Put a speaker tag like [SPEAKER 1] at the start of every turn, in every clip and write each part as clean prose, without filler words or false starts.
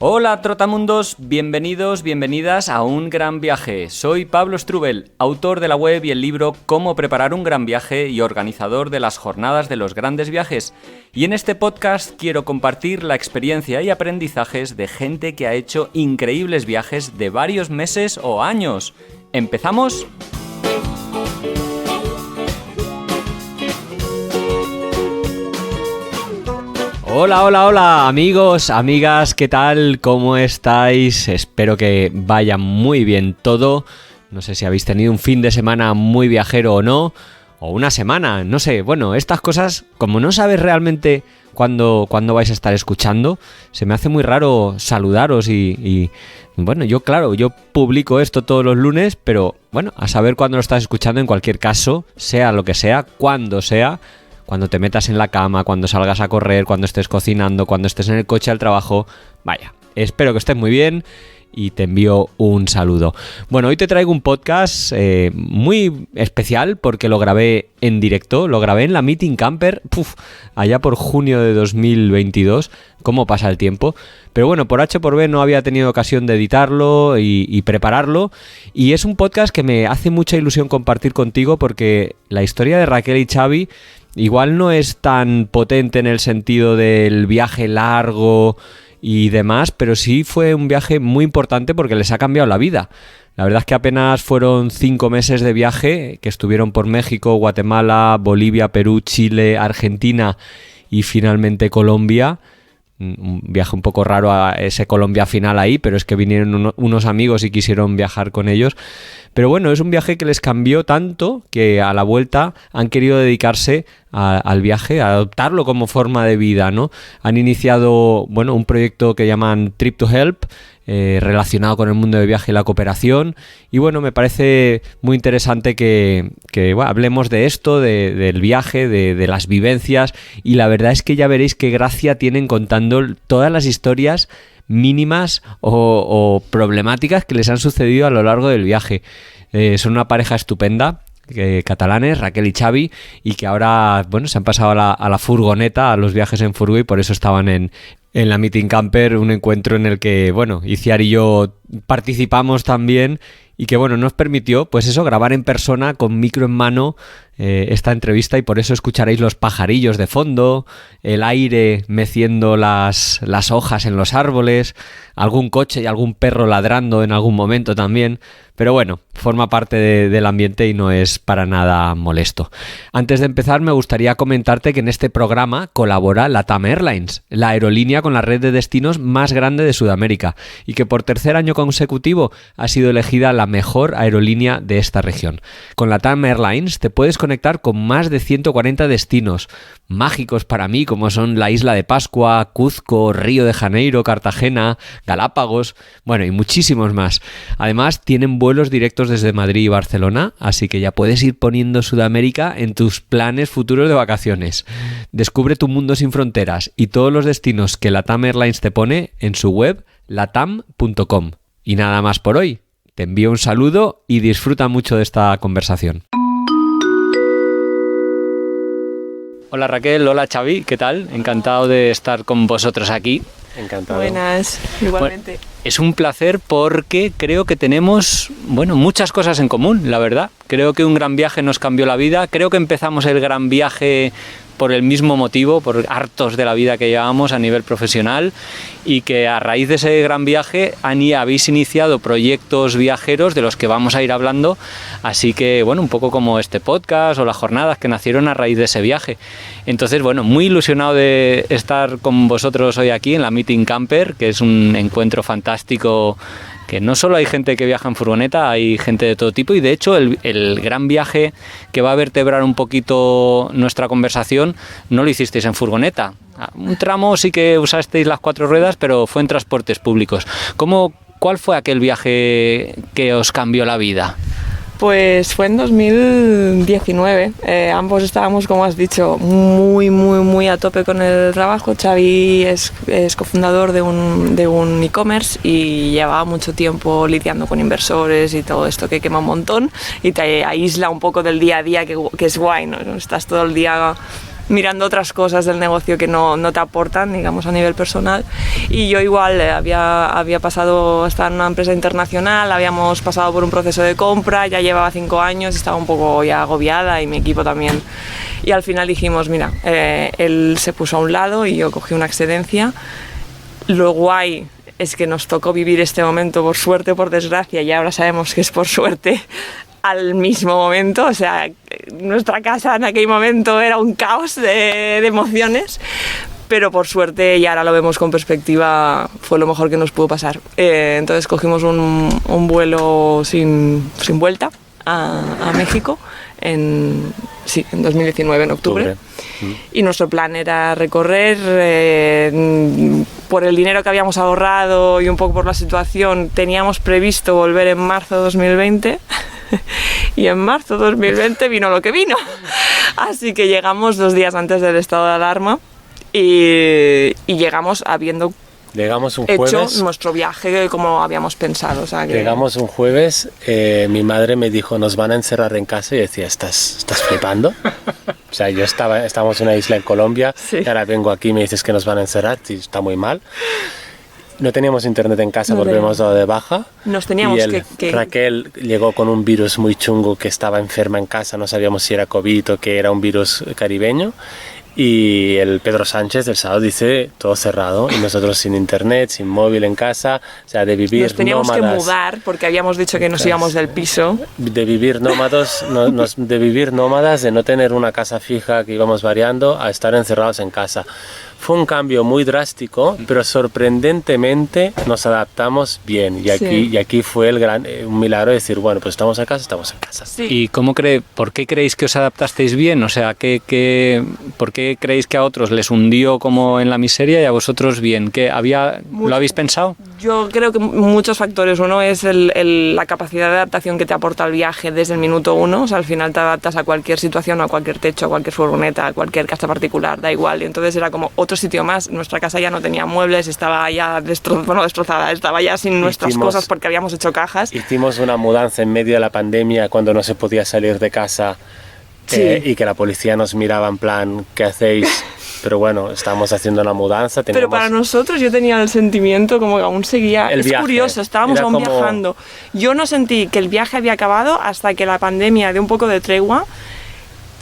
[SPEAKER 1] Hola Trotamundos, bienvenidos, bienvenidas a Un Gran Viaje. Soy Pablo Strubel, autor de la web y el libro Cómo preparar un gran viaje y organizador de las jornadas de los grandes viajes. Y en este podcast quiero compartir la experiencia y aprendizajes de gente que ha hecho increíbles viajes de varios meses o años. ¿Empezamos? Hola amigos, amigas, ¿qué tal? ¿Cómo estáis? Espero que vaya muy bien todo. No sé si habéis tenido un fin de semana muy viajero o no, o una semana, no sé. Bueno, estas cosas, como no sabes realmente cuándo vais a estar escuchando, se me hace muy raro saludaros y bueno, yo publico esto todos los lunes, pero bueno, a saber cuándo lo estás escuchando en cualquier caso, sea lo que sea, cuando sea. Cuando te metas en la cama, cuando salgas a correr, cuando estés cocinando, cuando estés en el coche al trabajo. Vaya, espero que estés muy bien y te envío un saludo. Bueno, hoy te traigo un podcast muy especial porque lo grabé en directo, lo grabé en la Meeting Camper, allá por junio de 2022. ¿Cómo pasa el tiempo? Pero bueno, por H por B no había tenido ocasión de editarlo y prepararlo. Y es un podcast que me hace mucha ilusión compartir contigo porque la historia de Raquel y Xavi igual no es tan potente en el sentido del viaje largo y demás, pero sí fue un viaje muy importante porque les ha cambiado la vida. La verdad es que apenas fueron 5 meses de viaje, que estuvieron por México, Guatemala, Bolivia, Perú, Chile, Argentina y finalmente Colombia. Un viaje un poco raro a ese Colombia final ahí, pero es que vinieron unos amigos y quisieron viajar con ellos. Pero bueno, es un viaje que les cambió tanto que a la vuelta han querido dedicarse al viaje, a adoptarlo como forma de vida, ¿no? Han iniciado, bueno, un proyecto que llaman Trip to Help, relacionado con el mundo del viaje y la cooperación. Y bueno, me parece muy interesante que bueno, hablemos de esto, del viaje, de las vivencias. Y la verdad es que ya veréis qué gracia tienen contando todas las historias mínimas o problemáticas que les han sucedido a lo largo del viaje. Son una pareja estupenda, catalanes, Raquel y Xavi, y que ahora, bueno, se han pasado a la furgoneta, a los viajes en furgo, y por eso estaban en la Meeting Camper, un encuentro en el que, bueno, Iciar y yo participamos también y que, bueno, nos permitió, pues eso, grabar en persona con micro en mano esta entrevista, y por eso escucharéis los pajarillos de fondo, el aire meciendo las hojas en los árboles, algún coche y algún perro ladrando en algún momento también, pero bueno, forma parte del ambiente y no es para nada molesto. Antes de empezar, me gustaría comentarte que en este programa colabora LATAM Airlines, la aerolínea con la red de destinos más grande de Sudamérica, y que por tercer año consecutivo ha sido elegida la mejor aerolínea de esta región. Con LATAM Airlines te puedes conectar con más de 140 destinos mágicos para mí, como son la Isla de Pascua, Cuzco, Río de Janeiro, Cartagena, Galápagos, bueno, y muchísimos más. Además, tienen vuelos directos desde Madrid y Barcelona, así que ya puedes ir poniendo Sudamérica en tus planes futuros de vacaciones. Descubre tu mundo sin fronteras y todos los destinos que LATAM Airlines te pone en su web latam.com. Y nada más por hoy. Te envío un saludo y disfruta mucho de esta conversación. Hola Raquel, hola Xavi, ¿qué tal? Encantado de estar con vosotros aquí.
[SPEAKER 2] Encantado.
[SPEAKER 3] Buenas, igualmente.
[SPEAKER 1] Bueno, es un placer porque creo que tenemos, bueno, muchas cosas en común, la verdad. Creo que un gran viaje nos cambió la vida. Creo que empezamos el gran viaje por el mismo motivo, por hartos de la vida que llevábamos a nivel profesional, y que a raíz de ese gran viaje habéis iniciado proyectos viajeros de los que vamos a ir hablando, así que bueno, un poco como este podcast o las jornadas que nacieron a raíz de ese viaje. Entonces bueno, muy ilusionado de estar con vosotros hoy aquí en la Meeting Camper, que es un encuentro fantástico, que no solo hay gente que viaja en furgoneta, hay gente de todo tipo, y de hecho el gran viaje que va a vertebrar un poquito nuestra conversación no lo hicisteis en furgoneta. Un tramo sí que usasteis las 4 ruedas, pero fue en transportes públicos. ¿Cuál fue aquel viaje que os cambió la vida?
[SPEAKER 3] Pues fue en 2019, ambos estábamos, como has dicho, muy a tope con el trabajo. Xavi es cofundador de un e-commerce y llevaba mucho tiempo lidiando con inversores y todo esto que quema un montón y te aísla un poco del día a día, que es guay, ¿no? Estás todo el día mirando otras cosas del negocio que no te aportan, digamos, a nivel personal. Y yo igual había pasado, estaba en una empresa internacional, habíamos pasado por un proceso de compra, ya llevaba 5 años, estaba un poco ya agobiada y mi equipo también. Y al final dijimos, mira, él se puso a un lado y yo cogí una excedencia. Lo guay es que nos tocó vivir este momento, por suerte o por desgracia, y ahora sabemos que es por suerte, al mismo momento. O sea, nuestra casa en aquel momento era un caos de emociones, pero por suerte, y ahora lo vemos con perspectiva, fue lo mejor que nos pudo pasar. Entonces cogimos un vuelo sin vuelta a México en 2019, en octubre. Y nuestro plan era recorrer, por el dinero que habíamos ahorrado y un poco por la situación, teníamos previsto volver en marzo de 2020 y en marzo de 2020 vino lo que vino. Así que llegamos 2 días antes del estado de alarma y llegamos
[SPEAKER 2] un jueves,
[SPEAKER 3] hecho nuestro viaje como habíamos pensado. O sea que...
[SPEAKER 2] Llegamos un jueves, mi madre me dijo, nos van a encerrar en casa, y decía, ¿estás flipando? O sea, estábamos en una isla en Colombia, sí. Y ahora vengo aquí y me dices que nos van a encerrar, sí, está muy mal. No teníamos internet en casa porque hemos dado de baja.
[SPEAKER 3] Nos teníamos
[SPEAKER 2] Raquel llegó con un virus muy chungo, que estaba enferma en casa, no sabíamos si era COVID o que era un virus caribeño. Y el Pedro Sánchez del sábado dice todo cerrado y nosotros sin internet, sin móvil en casa, o sea, de vivir nómadas.
[SPEAKER 3] Nos teníamos que mudar porque habíamos dicho que nos íbamos del piso.
[SPEAKER 2] De vivir nómadas, de no tener una casa fija que íbamos variando a estar encerrados en casa. Fue un cambio muy drástico, pero sorprendentemente nos adaptamos bien. Y aquí fue un milagro de decir, bueno, pues estamos en casa.
[SPEAKER 4] Sí. ¿Y por qué creéis que os adaptasteis bien? O sea, ¿por qué creéis que a otros les hundió como en la miseria y a vosotros bien? ¿Lo habéis pensado?
[SPEAKER 3] Yo creo que muchos factores. Uno es la capacidad de adaptación que te aporta el viaje desde el minuto 1. O sea, al final te adaptas a cualquier situación, a cualquier techo, a cualquier furgoneta, a cualquier casa particular, da igual. Y entonces era como otro sitio más. Nuestra casa ya no tenía muebles, estaba ya destrozada, estaba ya sin nuestras cosas porque habíamos hecho cajas.
[SPEAKER 2] Hicimos una mudanza en medio de la pandemia cuando no se podía salir de casa. Sí. Y que la policía nos miraba en plan, ¿qué hacéis? Pero bueno, estábamos haciendo la mudanza.
[SPEAKER 3] Pero para nosotros yo tenía el sentimiento como que aún seguía... Es curioso, estábamos aún viajando. Yo no sentí que el viaje había acabado hasta que la pandemia dio un poco de tregua.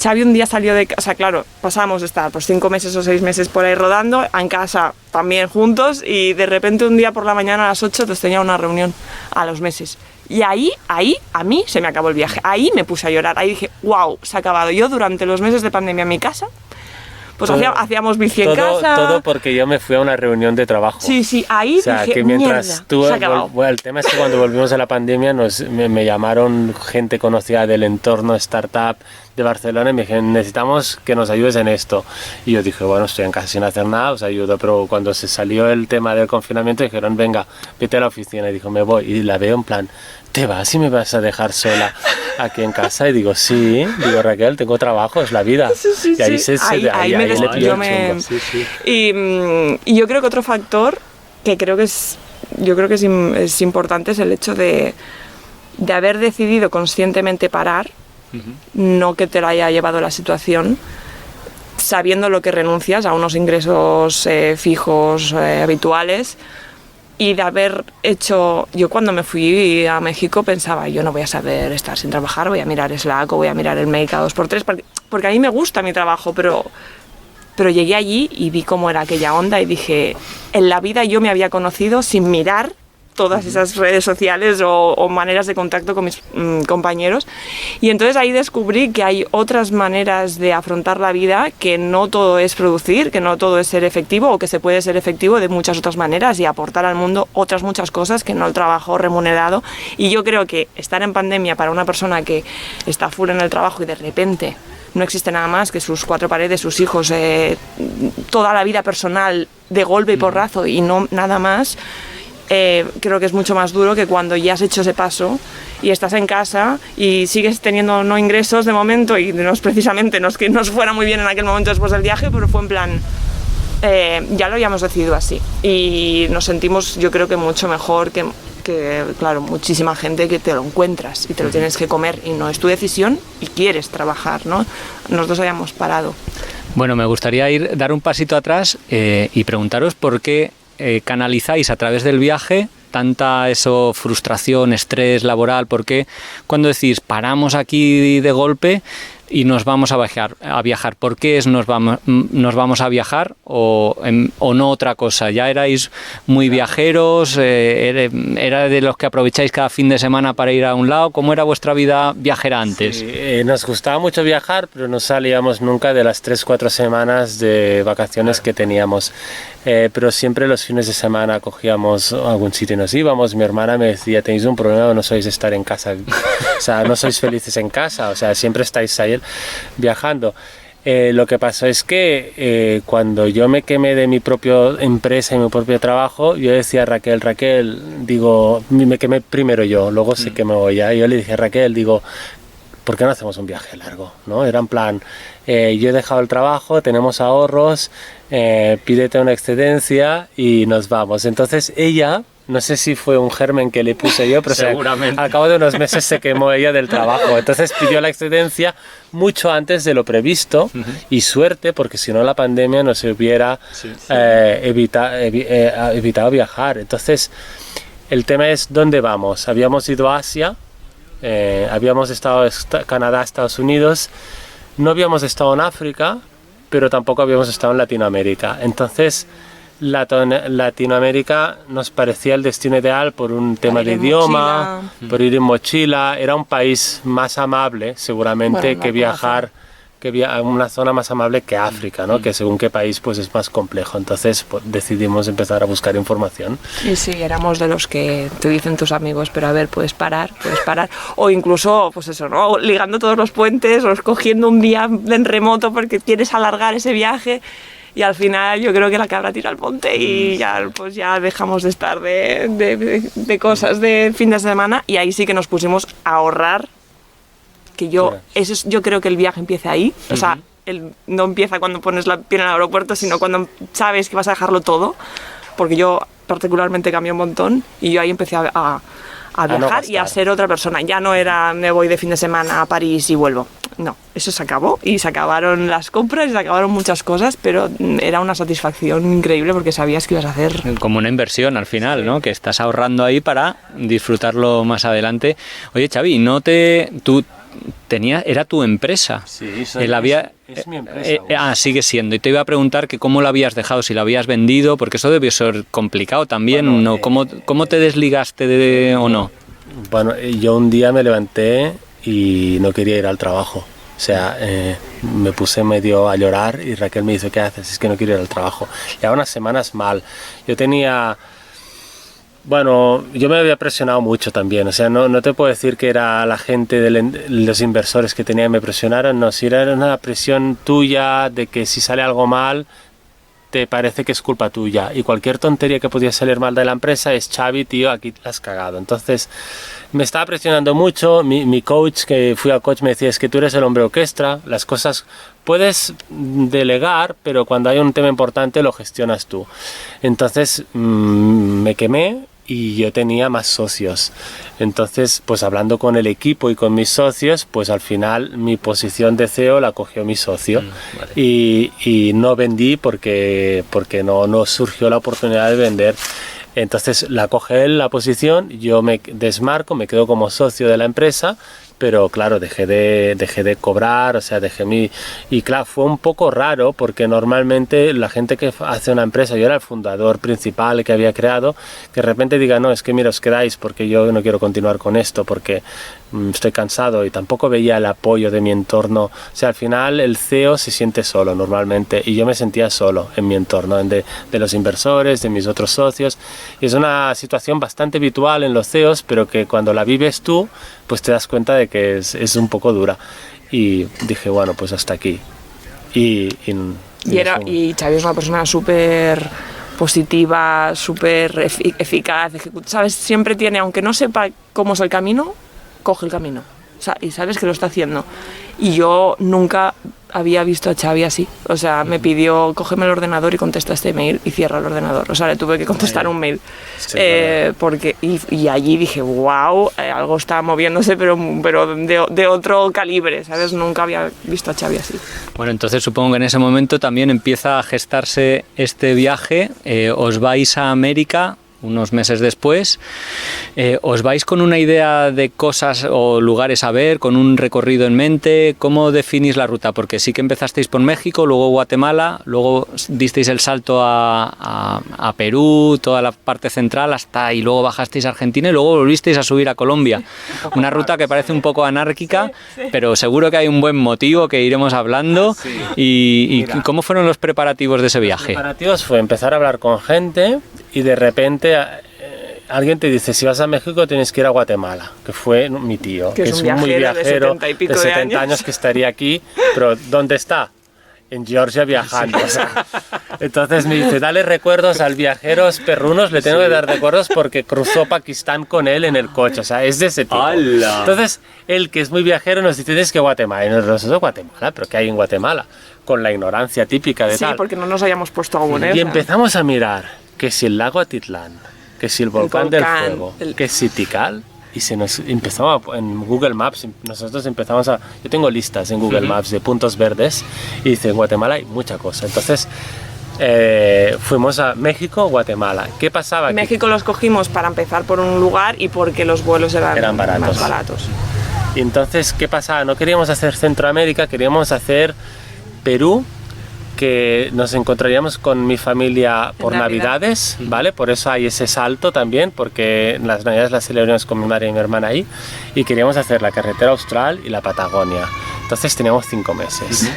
[SPEAKER 3] Xavi un día salió de casa, o sea, claro, pasamos de estar pues 5 meses o 6 meses por ahí rodando, en casa también juntos, y de repente un día por la mañana a las 8 pues tenía una reunión a los meses. Y ahí a mí se me acabó el viaje, ahí me puse a llorar, ahí dije, wow, se ha acabado. Yo durante los meses de pandemia en mi casa, pues hacíamos bici en casa.
[SPEAKER 2] Todo porque yo me fui a una reunión de trabajo.
[SPEAKER 3] Sí, ahí dije, que mientras
[SPEAKER 2] mierda,
[SPEAKER 3] se ha acabado.
[SPEAKER 2] Bueno, el tema es que cuando volvimos a la pandemia me llamaron gente conocida del entorno startup de Barcelona y me dijeron, necesitamos que nos ayudes en esto. Y yo dije, bueno, estoy en casa sin hacer nada, os ayudo. Pero cuando se salió el tema del confinamiento dijeron, venga, vete a la oficina. Y dijo, me voy. Y la veo en plan, ¿te vas y me vas a dejar sola aquí en casa? Y digo, sí. Digo, Raquel, tengo trabajo, es la vida.
[SPEAKER 3] Sí,
[SPEAKER 2] y ahí
[SPEAKER 3] me
[SPEAKER 2] le pilló
[SPEAKER 3] me... Y yo creo que otro factor que es importante es el hecho de haber decidido conscientemente parar. No que te lo haya llevado la situación, sabiendo lo que renuncias a unos ingresos fijos, habituales, y de haber hecho... Yo cuando me fui a México pensaba, yo no voy a saber estar sin trabajar, voy a mirar Slack o voy a mirar el mail cada 2x3, porque a mí me gusta mi trabajo, pero llegué allí y vi cómo era aquella onda y dije, en la vida yo me había conocido sin mirar todas esas redes sociales o maneras de contacto con mis compañeros, y entonces ahí descubrí que hay otras maneras de afrontar la vida, que no todo es producir, que no todo es ser efectivo, o que se puede ser efectivo de muchas otras maneras y aportar al mundo otras muchas cosas que no el trabajo remunerado. Y yo creo que estar en pandemia para una persona que está full en el trabajo y de repente no existe nada más que sus 4 paredes, sus hijos, toda la vida personal de golpe y porrazo y no nada más, creo que es mucho más duro que cuando ya has hecho ese paso y estás en casa y sigues teniendo no ingresos de momento, y no es precisamente no es que nos fuera muy bien en aquel momento después del viaje, pero fue en plan, ya lo habíamos decidido así y nos sentimos, yo creo que mucho mejor, que que, claro, muchísima gente que te lo encuentras y te lo tienes que comer y no es tu decisión y quieres trabajar, ¿no? Nosotros habíamos parado.
[SPEAKER 4] Bueno, me gustaría dar un pasito atrás y preguntaros por qué canalizáis a través del viaje tanta frustración, estrés laboral. ¿Por qué cuando decís paramos aquí de golpe y nos vamos a viajar? ¿Por qué nos vamos a viajar o no otra cosa? ¿Ya erais muy viajeros? ¿Era de los que aprovecháis cada fin de semana para ir a un lado? ¿Cómo era vuestra vida viajera antes?
[SPEAKER 2] Sí, nos gustaba mucho viajar, pero no salíamos nunca de las 3-4 semanas de vacaciones que teníamos. Pero siempre los fines de semana cogíamos algún sitio y nos íbamos. Mi hermana me decía, tenéis un problema, no sois estar en casa, o sea, no sois felices en casa, o sea, siempre estáis ahí viajando. Lo que pasó es que cuando yo me quemé de mi propia empresa y mi propio trabajo, yo decía a Raquel, digo, me quemé primero yo, luego se quemó ella, y yo le dije a Raquel, digo, ¿por qué no hacemos un viaje largo? ¿No? Era en plan, yo he dejado el trabajo, tenemos ahorros, pídete una excedencia y nos vamos. Entonces ella, no sé si fue un germen que le puse yo, pero
[SPEAKER 4] seguramente.
[SPEAKER 2] Al cabo de unos meses se quemó ella del trabajo. Entonces pidió la excedencia mucho antes de lo previsto y suerte, porque si no la pandemia no se hubiera evitado viajar. Entonces el tema es ¿dónde vamos? Habíamos ido a Asia. Habíamos estado en Canadá, Estados Unidos, no habíamos estado en África, pero tampoco habíamos estado en Latinoamérica. Entonces, Latinoamérica nos parecía el destino ideal por un tema de idioma, por ir en mochila. Era un país más amable, seguramente, que viajar, una zona más amable que África, ¿no? Que según qué país pues es más complejo. Entonces pues, decidimos empezar a buscar información.
[SPEAKER 3] Y sí, éramos de los que te dicen tus amigos, pero a ver, puedes parar. O incluso, pues eso, ¿no? Ligando todos los puentes o escogiendo un día en remoto porque quieres alargar ese viaje. Y al final yo creo que la cabra tira al monte y ya, pues ya dejamos de estar de cosas de fin de semana y ahí sí que nos pusimos a ahorrar. Que yo creo que el viaje empieza ahí, o sea, no empieza cuando pones la pie en el aeropuerto, sino cuando sabes que vas a dejarlo todo, porque yo particularmente cambié un montón y yo ahí empecé a viajar y a ser otra persona. Ya no era me voy de fin de semana a París y vuelvo, no, eso se acabó y se acabaron las compras y se acabaron muchas cosas, pero era una satisfacción increíble porque sabías que ibas a hacer
[SPEAKER 4] como una inversión al final, ¿no? Que estás ahorrando ahí para disfrutarlo más adelante. Oye, Xavi, era tu empresa.
[SPEAKER 2] Sí, es mi empresa.
[SPEAKER 4] Sigue siendo. Y te iba a preguntar que cómo la habías dejado, si la habías vendido, porque eso debió ser complicado también. Bueno, ¿no? ¿Cómo te desligaste o no?
[SPEAKER 2] Bueno, yo un día me levanté y no quería ir al trabajo. O sea, me puse medio a llorar y Raquel me dice, ¿qué haces? Es que no quiero ir al trabajo. Llevaba unas semanas mal. Bueno, yo me había presionado mucho también, o sea, no te puedo decir que era la gente, los inversores que me presionaron, no, si era una presión tuya de que si sale algo mal, te parece que es culpa tuya y cualquier tontería que podía salir mal de la empresa es Xavi, tío, aquí la has cagado. Entonces me estaba presionando mucho, mi coach, que fui al coach, me decía, es que tú eres el hombre orquesta, las cosas puedes delegar, pero cuando hay un tema importante lo gestionas tú. Entonces me quemé y yo tenía más socios. Entonces, pues hablando con el equipo y con mis socios, pues al final mi posición de CEO la cogió mi socio. Vale. Y no vendí porque no surgió la oportunidad de vender. Entonces la coge él la posición, yo me desmarco, me quedo como socio de la empresa, pero claro, dejé de cobrar, o sea, y claro, fue un poco raro porque normalmente la gente que hace una empresa, yo era el fundador principal que había creado, que de repente diga, no, es que mira, os quedáis porque yo no quiero continuar con esto, porque estoy cansado, y tampoco veía el apoyo de mi entorno. O sea, al final el CEO se siente solo normalmente y yo me sentía solo en mi entorno, de los inversores, de mis otros socios, y es una situación bastante habitual en los CEOs, pero que cuando la vives tú, pues te das cuenta de que es un poco dura. Y dije, bueno, pues hasta aquí. Y
[SPEAKER 3] Xavi es una persona súper positiva, súper eficaz, ¿sabes? Siempre tiene, aunque no sepa cómo es el camino, coge el camino, y sabes que lo está haciendo. Y yo nunca había visto a Xavi así. O sea, me pidió, cógeme el ordenador y contesta este mail y cierra el ordenador. O sea, le tuve que contestar un mail.
[SPEAKER 2] Sí,
[SPEAKER 3] porque y allí dije, wow, algo está moviéndose, pero de otro calibre, ¿sabes? Nunca había visto a Xavi así.
[SPEAKER 4] Bueno, entonces supongo que en ese momento también empieza a gestarse este viaje. Os vais a América unos meses después. ¿Os vais con una idea de cosas o lugares a ver, con un recorrido en mente? ¿Cómo definís la ruta? Porque sí que empezasteis por México, luego Guatemala, luego disteis el salto a Perú, toda la parte central, y luego bajasteis a Argentina y luego volvisteis a subir a Colombia. Una ruta que parece un poco anárquica, pero seguro que hay un buen motivo que iremos hablando. ¿Y cómo fueron los preparativos de ese viaje?
[SPEAKER 2] Los preparativos fue empezar a hablar con gente y de repente alguien te dice, si vas a México tienes que ir a Guatemala, que fue mi tío, que es un muy viajero
[SPEAKER 3] de
[SPEAKER 2] 70 años que estaría aquí, pero ¿dónde está? En Georgia viajando. O sea, entonces me dice, dale recuerdos al viajeros perrunos, le tengo que dar recuerdos porque cruzó Pakistán con él en el coche, o sea, es de ese tipo.
[SPEAKER 1] ¡Hala!
[SPEAKER 2] Entonces, él que es muy viajero nos dice, tienes que Guatemala, y nosotros, Guatemala, pero ¿qué hay en Guatemala? Con la ignorancia típica de tal.
[SPEAKER 3] Sí, porque no nos habíamos puesto aún, ¿eh?
[SPEAKER 2] Y empezamos a mirar que si el lago Atitlán, que si el volcán del fuego, que si Tikal, y se nos empezó en Google Maps, nosotros empezamos a... Yo tengo listas en Google Maps de puntos verdes y dice, en Guatemala hay mucha cosa. Entonces fuimos a México, Guatemala. ¿Qué pasaba?
[SPEAKER 3] México los cogimos para empezar por un lugar y porque los vuelos eran
[SPEAKER 2] baratos.
[SPEAKER 3] más baratos.
[SPEAKER 2] Y entonces, ¿qué pasaba? No queríamos hacer Centroamérica, queríamos hacer Perú, que nos encontraríamos con mi familia por Navidades, ¿vale? Por eso hay ese salto también, porque en las Navidades las celebramos con mi madre y mi hermana ahí, y queríamos hacer la carretera austral y la Patagonia. Entonces teníamos 5 meses.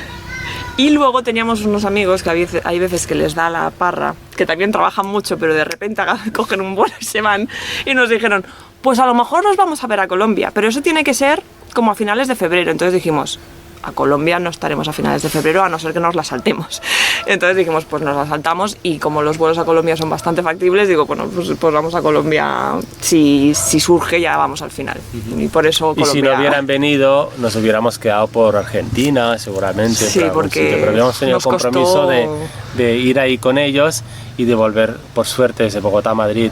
[SPEAKER 3] Y luego teníamos unos amigos que hay veces que les da la parra, que también trabajan mucho, pero de repente cogen un vuelo y se van, y nos dijeron, pues a lo mejor nos vamos a ver a Colombia, pero eso tiene que ser como a finales de febrero. Entonces dijimos, a Colombia no estaremos a finales de febrero, a no ser que nos la saltemos. Entonces dijimos, pues nos la saltamos, y como los vuelos a Colombia son bastante factibles, digo, bueno, pues vamos a Colombia, si surge ya vamos al final. Y por eso Colombia...
[SPEAKER 2] Y si no hubieran venido, nos hubiéramos quedado por Argentina, seguramente.
[SPEAKER 3] Sí, porque
[SPEAKER 2] pero habíamos tenido el compromiso de ir ahí con ellos y de volver, por suerte, desde Bogotá a Madrid.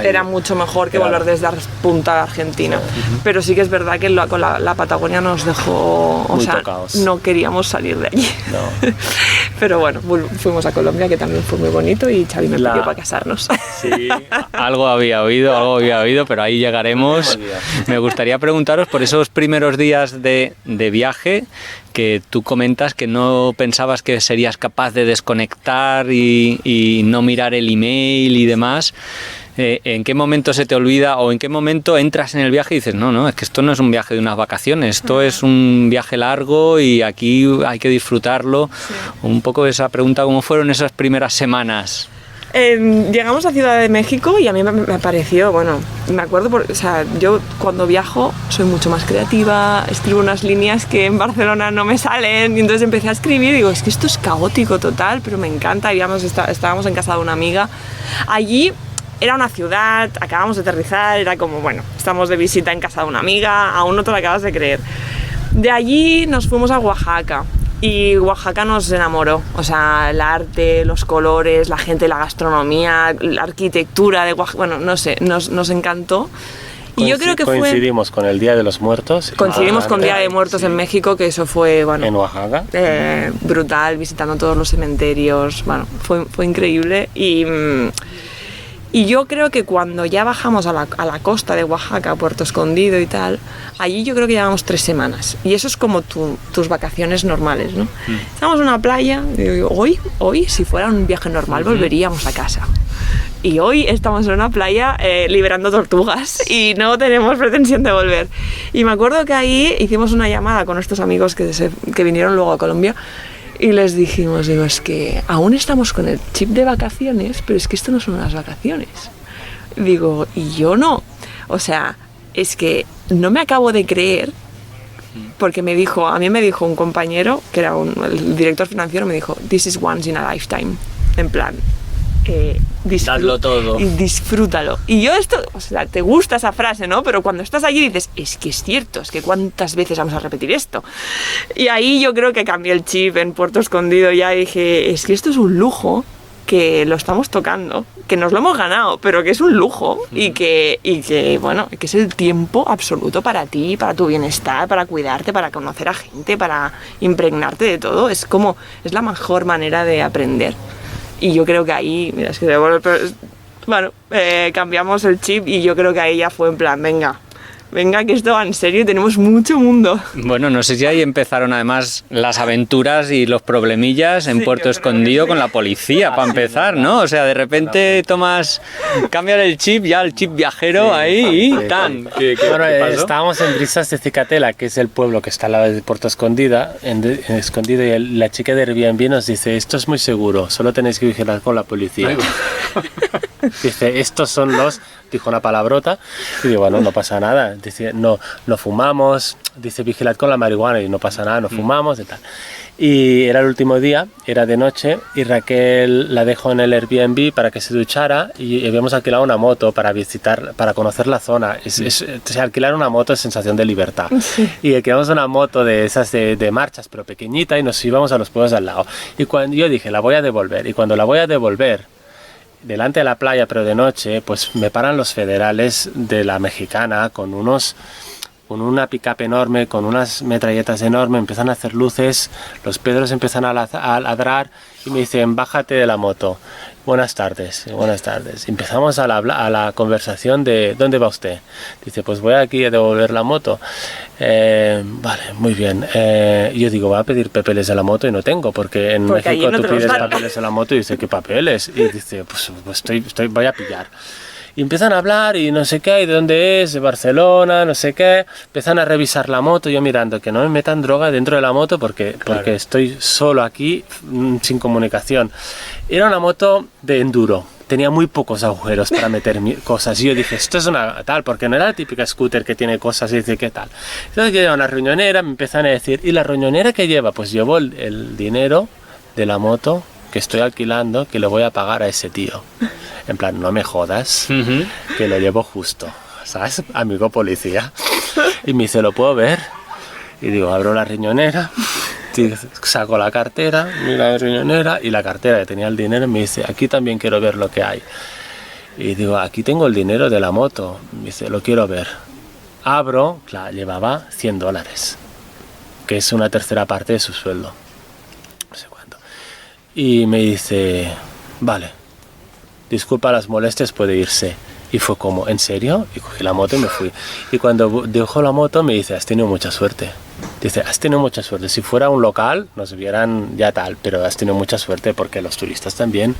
[SPEAKER 3] Era mucho mejor que volver desde Punta Argentina. Pero sí que es verdad que con la Patagonia nos dejó... O sea,
[SPEAKER 2] tocaos.
[SPEAKER 3] No queríamos salir de allí.
[SPEAKER 2] No.
[SPEAKER 3] Pero bueno, fuimos a Colombia, que también fue muy bonito, y Xavi me pidió para casarnos.
[SPEAKER 4] Sí, algo había oído, pero ahí llegaremos. Me gustaría preguntaros por esos primeros días de viaje, que tú comentas que no pensabas que serías capaz de desconectar y no mirar el email y demás. ¿En qué momento se te olvida o en qué momento entras en el viaje y dices, no, es que esto no es un viaje de unas vacaciones, esto es un viaje largo y aquí hay que disfrutarlo? Sí. Un poco esa pregunta, ¿cómo fueron esas primeras semanas?
[SPEAKER 3] Llegamos a Ciudad de México y a mí me pareció, bueno, me acuerdo, o sea, yo cuando viajo soy mucho más creativa, escribo unas líneas que en Barcelona no me salen, y entonces empecé a escribir y digo, es que esto es caótico total, pero me encanta. Estábamos en casa de una amiga. Allí era una ciudad, acabamos de aterrizar, era como, bueno, estamos de visita en casa de una amiga, aún no te lo acabas de creer. De allí nos fuimos a Oaxaca. Y Oaxaca nos enamoró, o sea, el arte, los colores, la gente, la gastronomía, la arquitectura de Oaxaca, bueno, no sé, nos encantó. Y yo creo que
[SPEAKER 2] coincidimos con el Día de los Muertos.
[SPEAKER 3] Coincidimos con Día de Muertos, sí, en México, que eso fue, bueno...
[SPEAKER 2] En Oaxaca.
[SPEAKER 3] Brutal, visitando todos los cementerios, bueno, fue increíble. Y yo creo que cuando ya bajamos a la costa de Oaxaca, Puerto Escondido y tal, allí yo creo que llevamos 3 semanas. Y eso es como tus vacaciones normales, ¿no? Estamos en una playa, y digo, hoy, si fuera un viaje normal, volveríamos a casa. Y hoy estamos en una playa liberando tortugas y no tenemos pretensión de volver. Y me acuerdo que ahí hicimos una llamada con estos amigos que vinieron luego a Colombia, y les dijimos, digo, es que aún estamos con el chip de vacaciones, pero es que esto no son unas vacaciones. Digo, y yo no. O sea, es que no me acabo de creer, porque a mí me dijo un compañero, que era el director financiero, me dijo, this is once in a lifetime. En plan,
[SPEAKER 1] Dadlo todo.
[SPEAKER 3] Y disfrútalo. Y yo esto, o sea, te gusta esa frase, ¿no? Pero cuando estás allí dices, es que es cierto, es que ¿cuántas veces vamos a repetir esto? Y ahí yo creo que cambié el chip en Puerto Escondido, ya dije, es que esto es un lujo, que lo estamos tocando, que nos lo hemos ganado, pero que es un lujo y que bueno, que es el tiempo absoluto para ti, para tu bienestar, para cuidarte, para conocer a gente, para impregnarte de todo. Es la mejor manera de aprender. Y yo creo que ahí, mira, es que bueno, cambiamos el chip y yo creo que ahí ya fue en plan, venga, que esto va en serio y tenemos mucho mundo.
[SPEAKER 4] Bueno, no sé si ahí empezaron además las aventuras y los problemillas en
[SPEAKER 3] Sí,
[SPEAKER 4] Puerto
[SPEAKER 3] yo creo
[SPEAKER 4] Escondido
[SPEAKER 3] que sí.
[SPEAKER 4] con la policía, para empezar, ¿no? O sea, de repente cambias el chip, ya el chip viajero ahí y tan. ¿Qué
[SPEAKER 2] Bueno,
[SPEAKER 4] pasó?
[SPEAKER 2] estábamos en Brisas de Cicatela, que es el pueblo que está al lado de Puerto Escondida, en Escondido, y la chica de Airbnb nos dice, esto es muy seguro, solo tenéis que vigilar con la policía. Dice, estos son los... Dijo una palabrota y digo, bueno, no pasa nada. Dice, no fumamos. Dice, vigilad con la marihuana y no pasa nada, no fumamos y tal. Y era el último día, era de noche y Raquel la dejó en el Airbnb para que se duchara y habíamos alquilado una moto para visitar, para conocer la zona. Alquilar una moto es sensación de libertad. Sí. Y alquilamos una moto de esas de marchas, pero pequeñita, y nos íbamos a los pueblos de al lado. Y cuando yo dije, la voy a devolver, y cuando la voy a devolver, delante de la playa, pero de noche, pues me paran los federales de la Mexicana con una pick-up enorme, con unas metralletas enormes, empiezan a hacer luces, los pedros empiezan a ladrar y me dicen, bájate de la moto. Buenas tardes. Empezamos a la conversación de, ¿dónde va usted? Dice, pues voy aquí a devolver la moto. Vale, muy bien. Yo digo, voy a pedir papeles de la moto y no tengo, porque en México tú pides papeles de la moto y dice, ¿qué papeles? Y dice, pues voy a pillar. Y empiezan a hablar y no sé qué, y de dónde es, de Barcelona, no sé qué. Empiezan a revisar la moto, yo mirando que no me metan droga dentro de la moto porque estoy solo aquí, sin comunicación. Era una moto de enduro, tenía muy pocos agujeros para meter cosas. Y yo dije, esto es una tal, porque no era la típica scooter que tiene cosas y dice, ¿qué tal? Entonces yo llevo una riñonera, me empiezan a decir, ¿y la riñonera qué lleva? Pues llevo el dinero de la moto que estoy alquilando, que le voy a pagar a ese tío. En plan, no me jodas, que lo llevo justo, ¿sabes? Amigo policía. Y me dice, ¿lo puedo ver? Y digo, abro la riñonera, saco la cartera, miro la riñonera y la cartera que tenía el dinero me dice, aquí también quiero ver lo que hay. Y digo, aquí tengo el dinero de la moto. Me dice, lo quiero ver. Abro, claro, llevaba $100, que es una tercera parte de su sueldo. No sé cuánto. Y me dice, vale, disculpa las molestias, puede irse. Y fue como, ¿en serio? Y cogí la moto y me fui. Y cuando dejó la moto me dice, has tenido mucha suerte. Dice, has tenido mucha suerte. Si fuera un local nos vieran ya tal, pero has tenido mucha suerte porque los turistas también.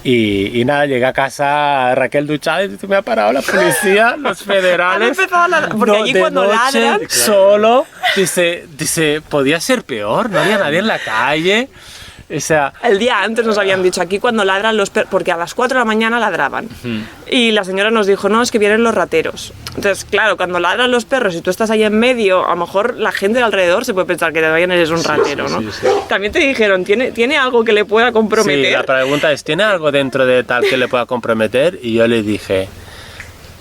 [SPEAKER 2] Y nada, llegué a casa, Raquel duchada y dice, me ha parado la policía, los federales.
[SPEAKER 3] Porque allí cuando ladran...
[SPEAKER 2] Solo, dice, podía ser peor, no había nadie en la calle. O sea,
[SPEAKER 3] el día antes nos habían dicho, aquí cuando ladran los perros, porque a las 4 de la mañana ladraban. Y la señora nos dijo, no, es que vienen los rateros. Entonces, claro, cuando ladran los perros y tú estás ahí en medio, a lo mejor la gente de alrededor se puede pensar que también eres un ratero, ¿no? Sí. También te dijeron, ¿tiene algo que le pueda comprometer?
[SPEAKER 2] Sí, la pregunta es, ¿tiene algo dentro de tal que le pueda comprometer? Y yo le dije,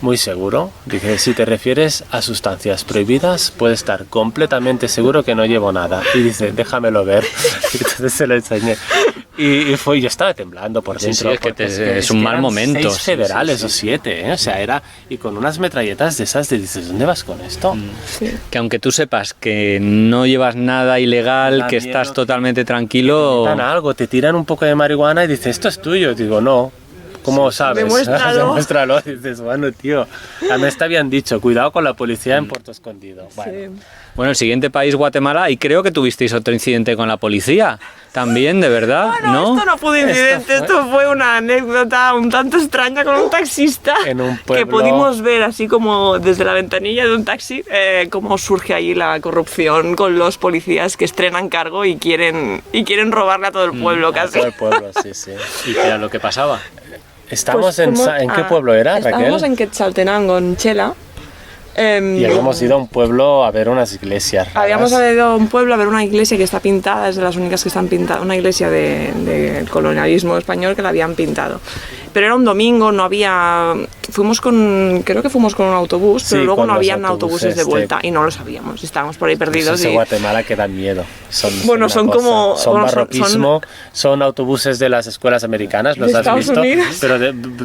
[SPEAKER 2] muy seguro. Dije, si te refieres a sustancias prohibidas, puedes estar completamente seguro que no llevo nada. Y dice, déjamelo ver. Entonces se lo enseñé. Y yo estaba temblando por dentro.
[SPEAKER 4] Sí, es un mal momento.
[SPEAKER 2] 6 federales o 7, ¿eh? O sea, era... Y con unas metralletas de esas, dices, ¿dónde vas con esto?
[SPEAKER 3] Sí.
[SPEAKER 4] Que aunque tú sepas que no llevas nada ilegal, que estás totalmente tranquilo...
[SPEAKER 2] Te algo, te tiran un poco de marihuana y dices, esto es tuyo. Digo, no. ¿Cómo sabes? Demuéstralo. Dices, bueno, tío, a mí te habían dicho, cuidado con la policía en Puerto Escondido. Bueno.
[SPEAKER 3] Sí.
[SPEAKER 4] Bueno, el siguiente país, Guatemala, y creo que tuvisteis otro incidente con la policía. También, de verdad,
[SPEAKER 3] bueno,
[SPEAKER 4] ¿no?
[SPEAKER 3] Esto no fue un incidente, esto fue una anécdota un tanto extraña con un taxista
[SPEAKER 2] en un pueblo...
[SPEAKER 3] que pudimos ver así como desde la ventanilla de un taxi cómo surge ahí la corrupción con los policías que estrenan cargo y quieren robarle a todo el pueblo casi.
[SPEAKER 2] A todo el pueblo, sí.
[SPEAKER 4] ¿Y qué era lo que pasaba?
[SPEAKER 2] Estamos ¿en qué pueblo era, Raquel?
[SPEAKER 3] Estábamos en Quetzaltenango, en Chela.
[SPEAKER 2] Y habíamos ido a un pueblo a ver unas iglesias raras.
[SPEAKER 3] Habíamos ido a un pueblo a ver una iglesia que está pintada, es de las únicas que están pintadas, una iglesia del colonialismo español que la habían pintado. Pero era un domingo, no había... creo que fuimos con un autobús, pero
[SPEAKER 2] Sí,
[SPEAKER 3] luego
[SPEAKER 2] con
[SPEAKER 3] no
[SPEAKER 2] los
[SPEAKER 3] habían autobuses de
[SPEAKER 2] autobuses
[SPEAKER 3] vuelta y no lo sabíamos, estábamos por ahí perdidos.
[SPEAKER 2] Esos de Guatemala que dan miedo. Son
[SPEAKER 3] Bueno,
[SPEAKER 2] barroquismo, son autobuses de las escuelas americanas, los
[SPEAKER 3] ¿De
[SPEAKER 2] has
[SPEAKER 3] Estados
[SPEAKER 2] visto,
[SPEAKER 3] Unidos?
[SPEAKER 2] pero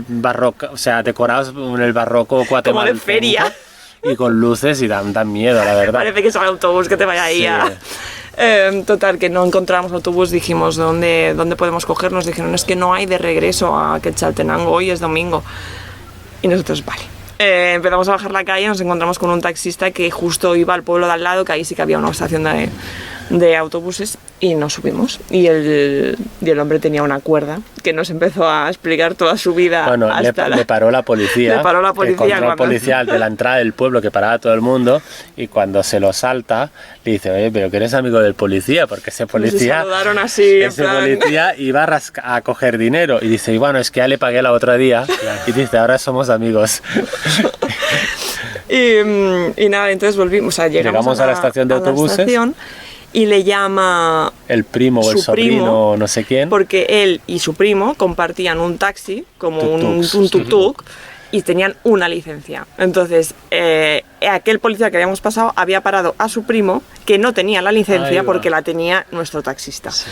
[SPEAKER 2] barroca, o sea, decorados en el barroco guatemalteco.
[SPEAKER 3] Como de feria.
[SPEAKER 2] Y con luces y dan miedo, la verdad.
[SPEAKER 3] Parece que es el autobús que te vaya ahí
[SPEAKER 2] Sí.
[SPEAKER 3] Total, que no encontramos autobús, dijimos, ¿dónde podemos coger? Nos dijeron, es que no hay de regreso a Quetzaltenango, hoy es domingo. Y nosotros, vale. Empezamos a bajar la calle, nos encontramos con un taxista que justo iba al pueblo de al lado, que ahí sí que había una estación de autobuses, y nos subimos. Y el hombre tenía una cuerda que nos empezó a explicar toda su vida.
[SPEAKER 2] Bueno, le paró la policía.
[SPEAKER 3] Le paró la policía.
[SPEAKER 2] El control policial de la entrada del pueblo que paraba a todo el mundo, y cuando se lo salta, le dice, oye, pero que eres amigo del policía, porque ese policía...
[SPEAKER 3] Se saludaron así, en plan...
[SPEAKER 2] policía iba a coger dinero, y dice, y bueno, es que ya le pagué el otro día, y dice, ahora somos amigos.
[SPEAKER 3] y nada, entonces volvimos, o sea, llegamos a la estación de autobuses. Y le llama
[SPEAKER 2] el primo o el sobrino o no sé quién,
[SPEAKER 3] porque él y su primo compartían un taxi, como un tuk-tuk, y tenían una licencia. Entonces, aquel policía que habíamos pasado había parado a su primo, que no tenía la licencia porque la tenía nuestro taxista. Sí.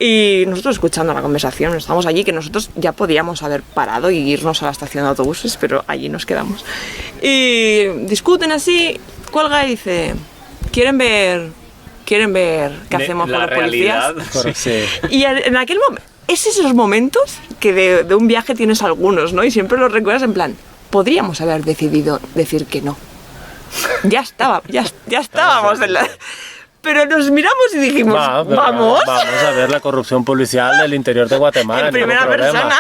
[SPEAKER 3] Y nosotros escuchando la conversación, estamos allí, que nosotros ya podíamos haber parado y irnos a la estación de autobuses, pero allí nos quedamos. Y discuten así, cuelga y dice, ¿quieren ver qué hacemos con los policías?
[SPEAKER 2] Sí.
[SPEAKER 3] Y en aquel momento, es esos momentos que de un viaje tienes algunos, ¿no? Y siempre los recuerdas en plan, podríamos haber decidido decir que no. Ya estábamos en la... Pero nos miramos y dijimos, vamos
[SPEAKER 2] a ver la corrupción policial del interior de Guatemala.
[SPEAKER 3] En primera persona.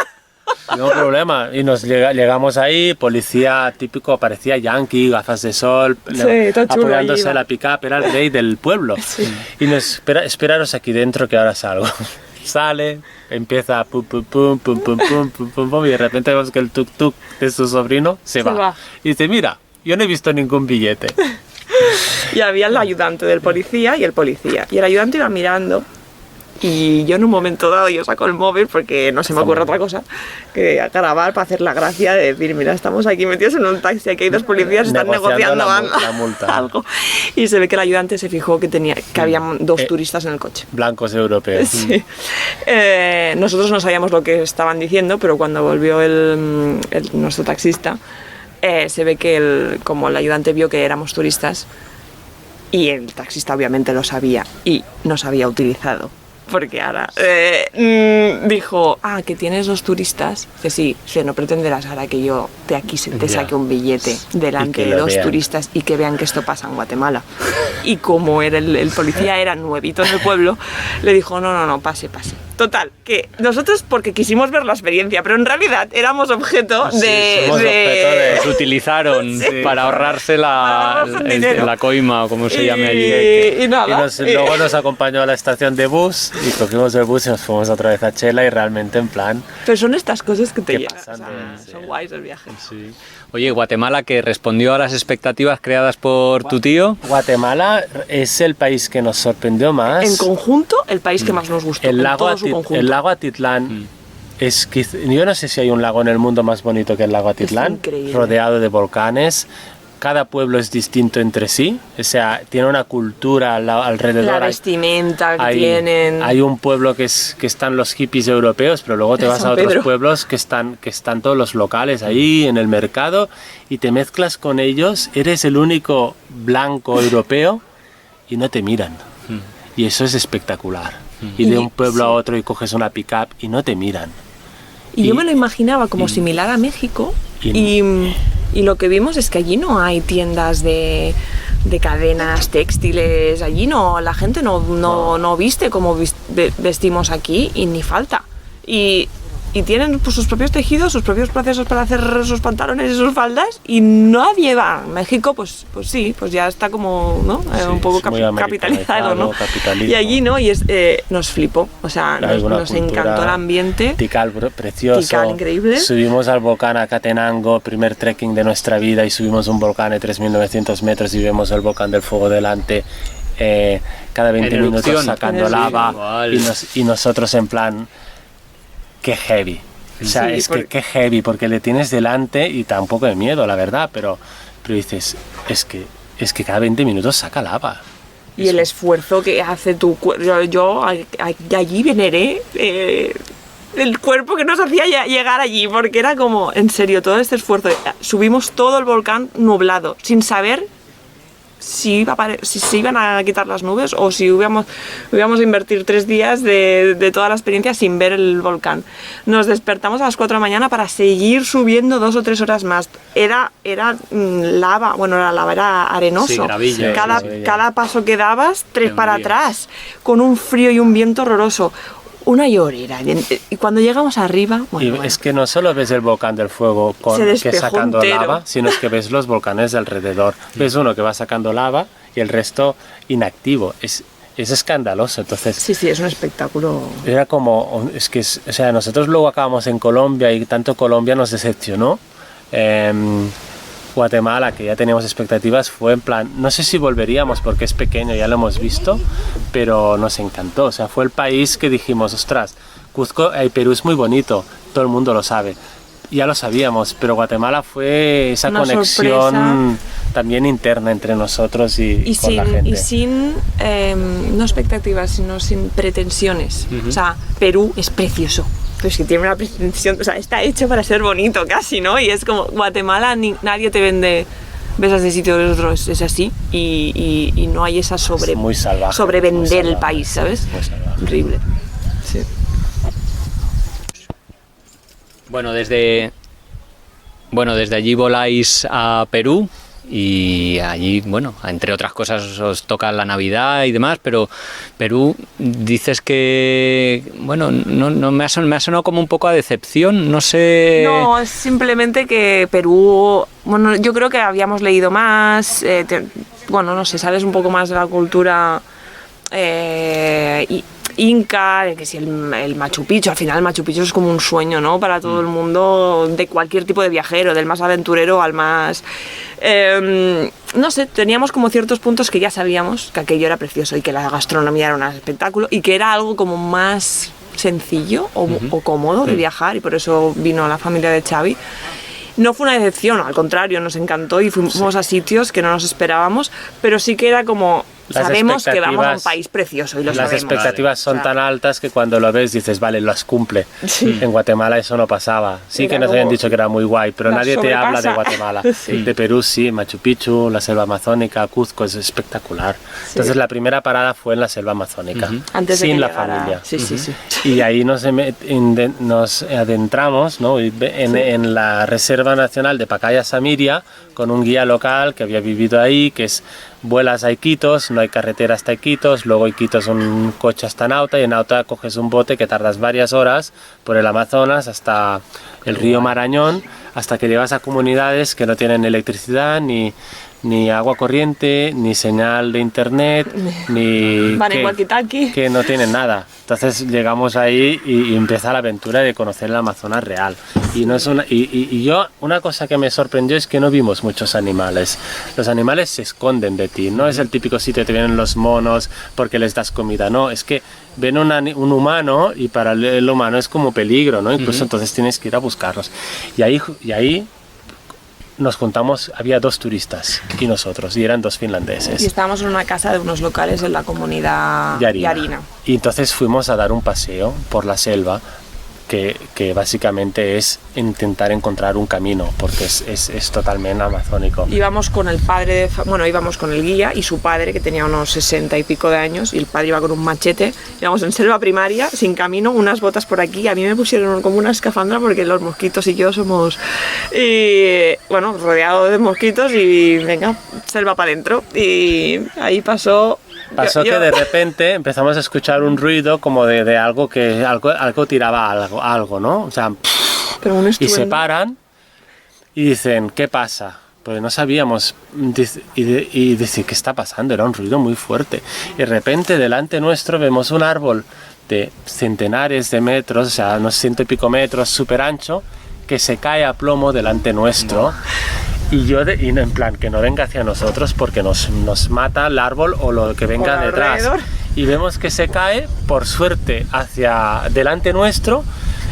[SPEAKER 2] No problema. Y nos llegamos ahí, policía típico, parecía yankee, gafas de sol, apoyándose a la pick-up, era el rey del pueblo. Sí. Y nos esperaros aquí dentro que ahora salgo. Sale, empieza pum, pum, pum, pum, pum, pum, pum, pum, pum, y de repente vemos que el tuk-tuk de su sobrino se va. Y dice, mira, yo no he visto ningún billete.
[SPEAKER 3] Y había el ayudante del policía y el policía. Y el ayudante iba mirando. Y yo en un momento dado yo saco el móvil porque no se me ocurre otra cosa que grabar para hacer la gracia de decir, mira, estamos aquí metidos en un taxi, aquí hay dos policías, están negociando
[SPEAKER 2] la multa.
[SPEAKER 3] Algo. Y se ve que el ayudante se fijó que había dos turistas en el coche.
[SPEAKER 2] Blancos europeos.
[SPEAKER 3] Sí. Nosotros no sabíamos lo que estaban diciendo, pero cuando volvió nuestro taxista, se ve que como el ayudante vio que éramos turistas, y el taxista obviamente lo sabía y nos había utilizado. Porque ahora dijo, que tienes dos turistas. Dice, sí, no pretenderás ahora que yo te saque un billete delante de dos turistas y que vean que esto pasa en Guatemala. Y como el policía era nuevito en el pueblo, le dijo, no, pase. Total, que nosotros porque quisimos ver la experiencia, pero en realidad éramos objeto
[SPEAKER 2] de...
[SPEAKER 4] Se utilizaron para ahorrarse la coima o como se llame allí.
[SPEAKER 3] Y nada.
[SPEAKER 2] Luego nos acompañó a la estación de bus y cogimos el bus y nos fuimos otra vez a Chela y realmente en plan...
[SPEAKER 3] Pero son estas cosas que te llegan, son guays el viaje.
[SPEAKER 4] Sí. Oye, Guatemala, que respondió a las expectativas creadas por tu tío.
[SPEAKER 2] Guatemala es el país que nos sorprendió más.
[SPEAKER 3] En conjunto, el país que más nos gustó.
[SPEAKER 2] El lago Atitlán yo no sé si hay un lago en el mundo más bonito que el lago Atitlán, rodeado de volcanes. Cada pueblo es distinto entre sí, o sea, tiene una cultura alrededor.
[SPEAKER 3] La vestimenta que tienen.
[SPEAKER 2] Hay un pueblo que están los hippies europeos, pero luego te vas a otros pueblos que están todos los locales ahí en el mercado y te mezclas con ellos, eres el único blanco europeo y no te miran. Y eso es espectacular. Y de un pueblo a otro y coges una pick-up y no te miran.
[SPEAKER 3] Y yo me lo imaginaba como similar a México y lo que vimos es que allí no hay tiendas de cadenas textiles, allí la gente no viste como vestimos aquí y ni falta. Y y tienen pues, sus propios tejidos, sus propios procesos para hacer sus pantalones y sus faldas, y nadie va. México, pues sí, pues ya está como, ¿no? Un poco capitalizado, ¿no? Y allí, ¿no? Y nos flipó, o sea, nos encantó el ambiente.
[SPEAKER 2] Tikal precioso.
[SPEAKER 3] Tikal increíble.
[SPEAKER 2] Subimos al volcán Acatenango, primer trekking de nuestra vida, y subimos un volcán de 3.900 metros y vemos el volcán del fuego delante. Cada 20 minutos sacando lava y nosotros en plan, qué heavy. O sea, sí, que qué heavy, porque le tienes delante y da un poco de miedo, la verdad, pero dices, es que cada 20 minutos saca lava.
[SPEAKER 3] Y el esfuerzo que hace tu cuerpo. Yo allí veneré el cuerpo que nos hacía llegar allí, porque era como, en serio, todo este esfuerzo. Subimos todo el volcán nublado, sin saber si se iban a quitar las nubes o si íbamos a invertir 3 días de toda la experiencia sin ver el volcán. Nos despertamos a las 4 de la mañana para seguir subiendo 2 o 3 horas más. Era lava, bueno, era arenoso.
[SPEAKER 4] Sí, gravilla.
[SPEAKER 3] Cada paso que dabas, 3 para atrás, con un frío y un viento horroroso. Una llorera. Y cuando llegamos arriba... Bueno,
[SPEAKER 2] es que no solo ves el volcán del fuego que sacando lava, sino es que ves los volcanes de alrededor. Ves uno que va sacando lava y el resto inactivo. Es escandaloso. Entonces,
[SPEAKER 3] sí, es un espectáculo.
[SPEAKER 2] Era como... o sea, nosotros luego acabamos en Colombia y tanto Colombia nos decepcionó. Guatemala, que ya teníamos expectativas, fue en plan, no sé si volveríamos porque es pequeño, ya lo hemos visto, pero nos encantó. O sea, fue el país que dijimos, ostras, Cuzco, Perú es muy bonito, todo el mundo lo sabe. Ya lo sabíamos, pero Guatemala fue esa conexión sorpresa. También interna entre nosotros y con la gente.
[SPEAKER 3] Y sin, no expectativas, sino sin pretensiones. O sea, Perú es precioso. Pues que tiene una pretensión, o sea, está hecho para ser bonito casi, ¿no? Y es como Guatemala, nadie te vende, ves a ese sitio de otro, es así, y no hay esa sobrevender el país, ¿sabes? Increíble. Sí.
[SPEAKER 4] Bueno, desde allí voláis a Perú. Y allí, bueno, entre otras cosas os toca la Navidad y demás, pero Perú dices que, bueno, no me ha sonado como un poco a decepción, no sé...
[SPEAKER 3] No, es simplemente que Perú, bueno, yo creo que habíamos leído más, bueno, no sé, sabes un poco más de la cultura inca, que si el Machu Picchu, al final el Machu Picchu es como un sueño, ¿no? Para todo el mundo, de cualquier tipo de viajero, del más aventurero al más... no sé, teníamos como ciertos puntos que ya sabíamos que aquello era precioso y que la gastronomía era un espectáculo y que era algo como más sencillo o cómodo de viajar, y por eso vino la familia de Xavi. No fue una decepción, al contrario, nos encantó y fuimos a sitios que no nos esperábamos, pero sí que era como... Sabemos que vamos a un país precioso y lo sabemos.
[SPEAKER 2] Las expectativas son tan altas que cuando lo ves dices, vale, las cumple. Sí. En Guatemala eso no pasaba. Sí que nos habían dicho que era muy guay, pero nadie te habla de Guatemala. Sí. De Perú sí, Machu Picchu, la selva amazónica, Cuzco, es espectacular. Sí. Entonces la primera parada fue en la selva amazónica,
[SPEAKER 3] antes de
[SPEAKER 2] sin la familia.
[SPEAKER 3] Sí.
[SPEAKER 2] Y ahí nos adentramos, ¿no? en la Reserva Nacional de Pacaya Samiria con un guía local que había vivido ahí, que es... Vuelas a Iquitos, no hay carretera hasta Iquitos, luego Iquitos un coche hasta Nauta y en Nauta coges un bote que tardas varias horas por el Amazonas hasta el río Marañón, hasta que llegas a comunidades que no tienen electricidad, ni agua corriente, ni señal de internet, ni que no tienen nada. Entonces llegamos ahí y empieza la aventura de conocer el Amazonas real. Y no es una cosa que me sorprendió es que no vimos muchos animales. Los animales se esconden de ti, no es el típico sitio que te vienen los monos porque les das comida, no, es que ven un humano y para el humano es como peligro, ¿no? Incluso entonces tienes que ir a buscarlos. Y ahí nos juntamos, había 2 turistas y nosotros, y eran 2 finlandeses.
[SPEAKER 3] Y estábamos en una casa de unos locales en la comunidad Yarina.
[SPEAKER 2] Y entonces fuimos a dar un paseo por la selva, que básicamente es intentar encontrar un camino, porque es totalmente amazónico.
[SPEAKER 3] Íbamos con el padre, íbamos con el guía y su padre, que tenía unos 60 y pico de años, y el padre iba con un machete. Íbamos en selva primaria, sin camino, unas botas por aquí. A mí me pusieron como una escafandra porque los mosquitos y yo somos, rodeados de mosquitos, y venga, selva para adentro. Y ahí pasó
[SPEAKER 2] Pasó que de repente empezamos a escuchar un ruido como de algo que algo tiraba algo, ¿no? O sea,
[SPEAKER 3] Pero un
[SPEAKER 2] y
[SPEAKER 3] estruendo.
[SPEAKER 2] se paran y dicen, ¿qué pasa? Pues no sabíamos. Y dice, ¿qué está pasando? Era un ruido muy fuerte. Y de repente delante nuestro vemos un árbol de centenares de metros, o sea, unos 100 y pico metros, súper ancho, que se cae a plomo delante nuestro. Y en plan, que no venga hacia nosotros porque nos mata el árbol o lo que venga
[SPEAKER 3] Por
[SPEAKER 2] detrás.
[SPEAKER 3] alrededor.
[SPEAKER 2] Y vemos que se cae, por suerte, hacia delante nuestro.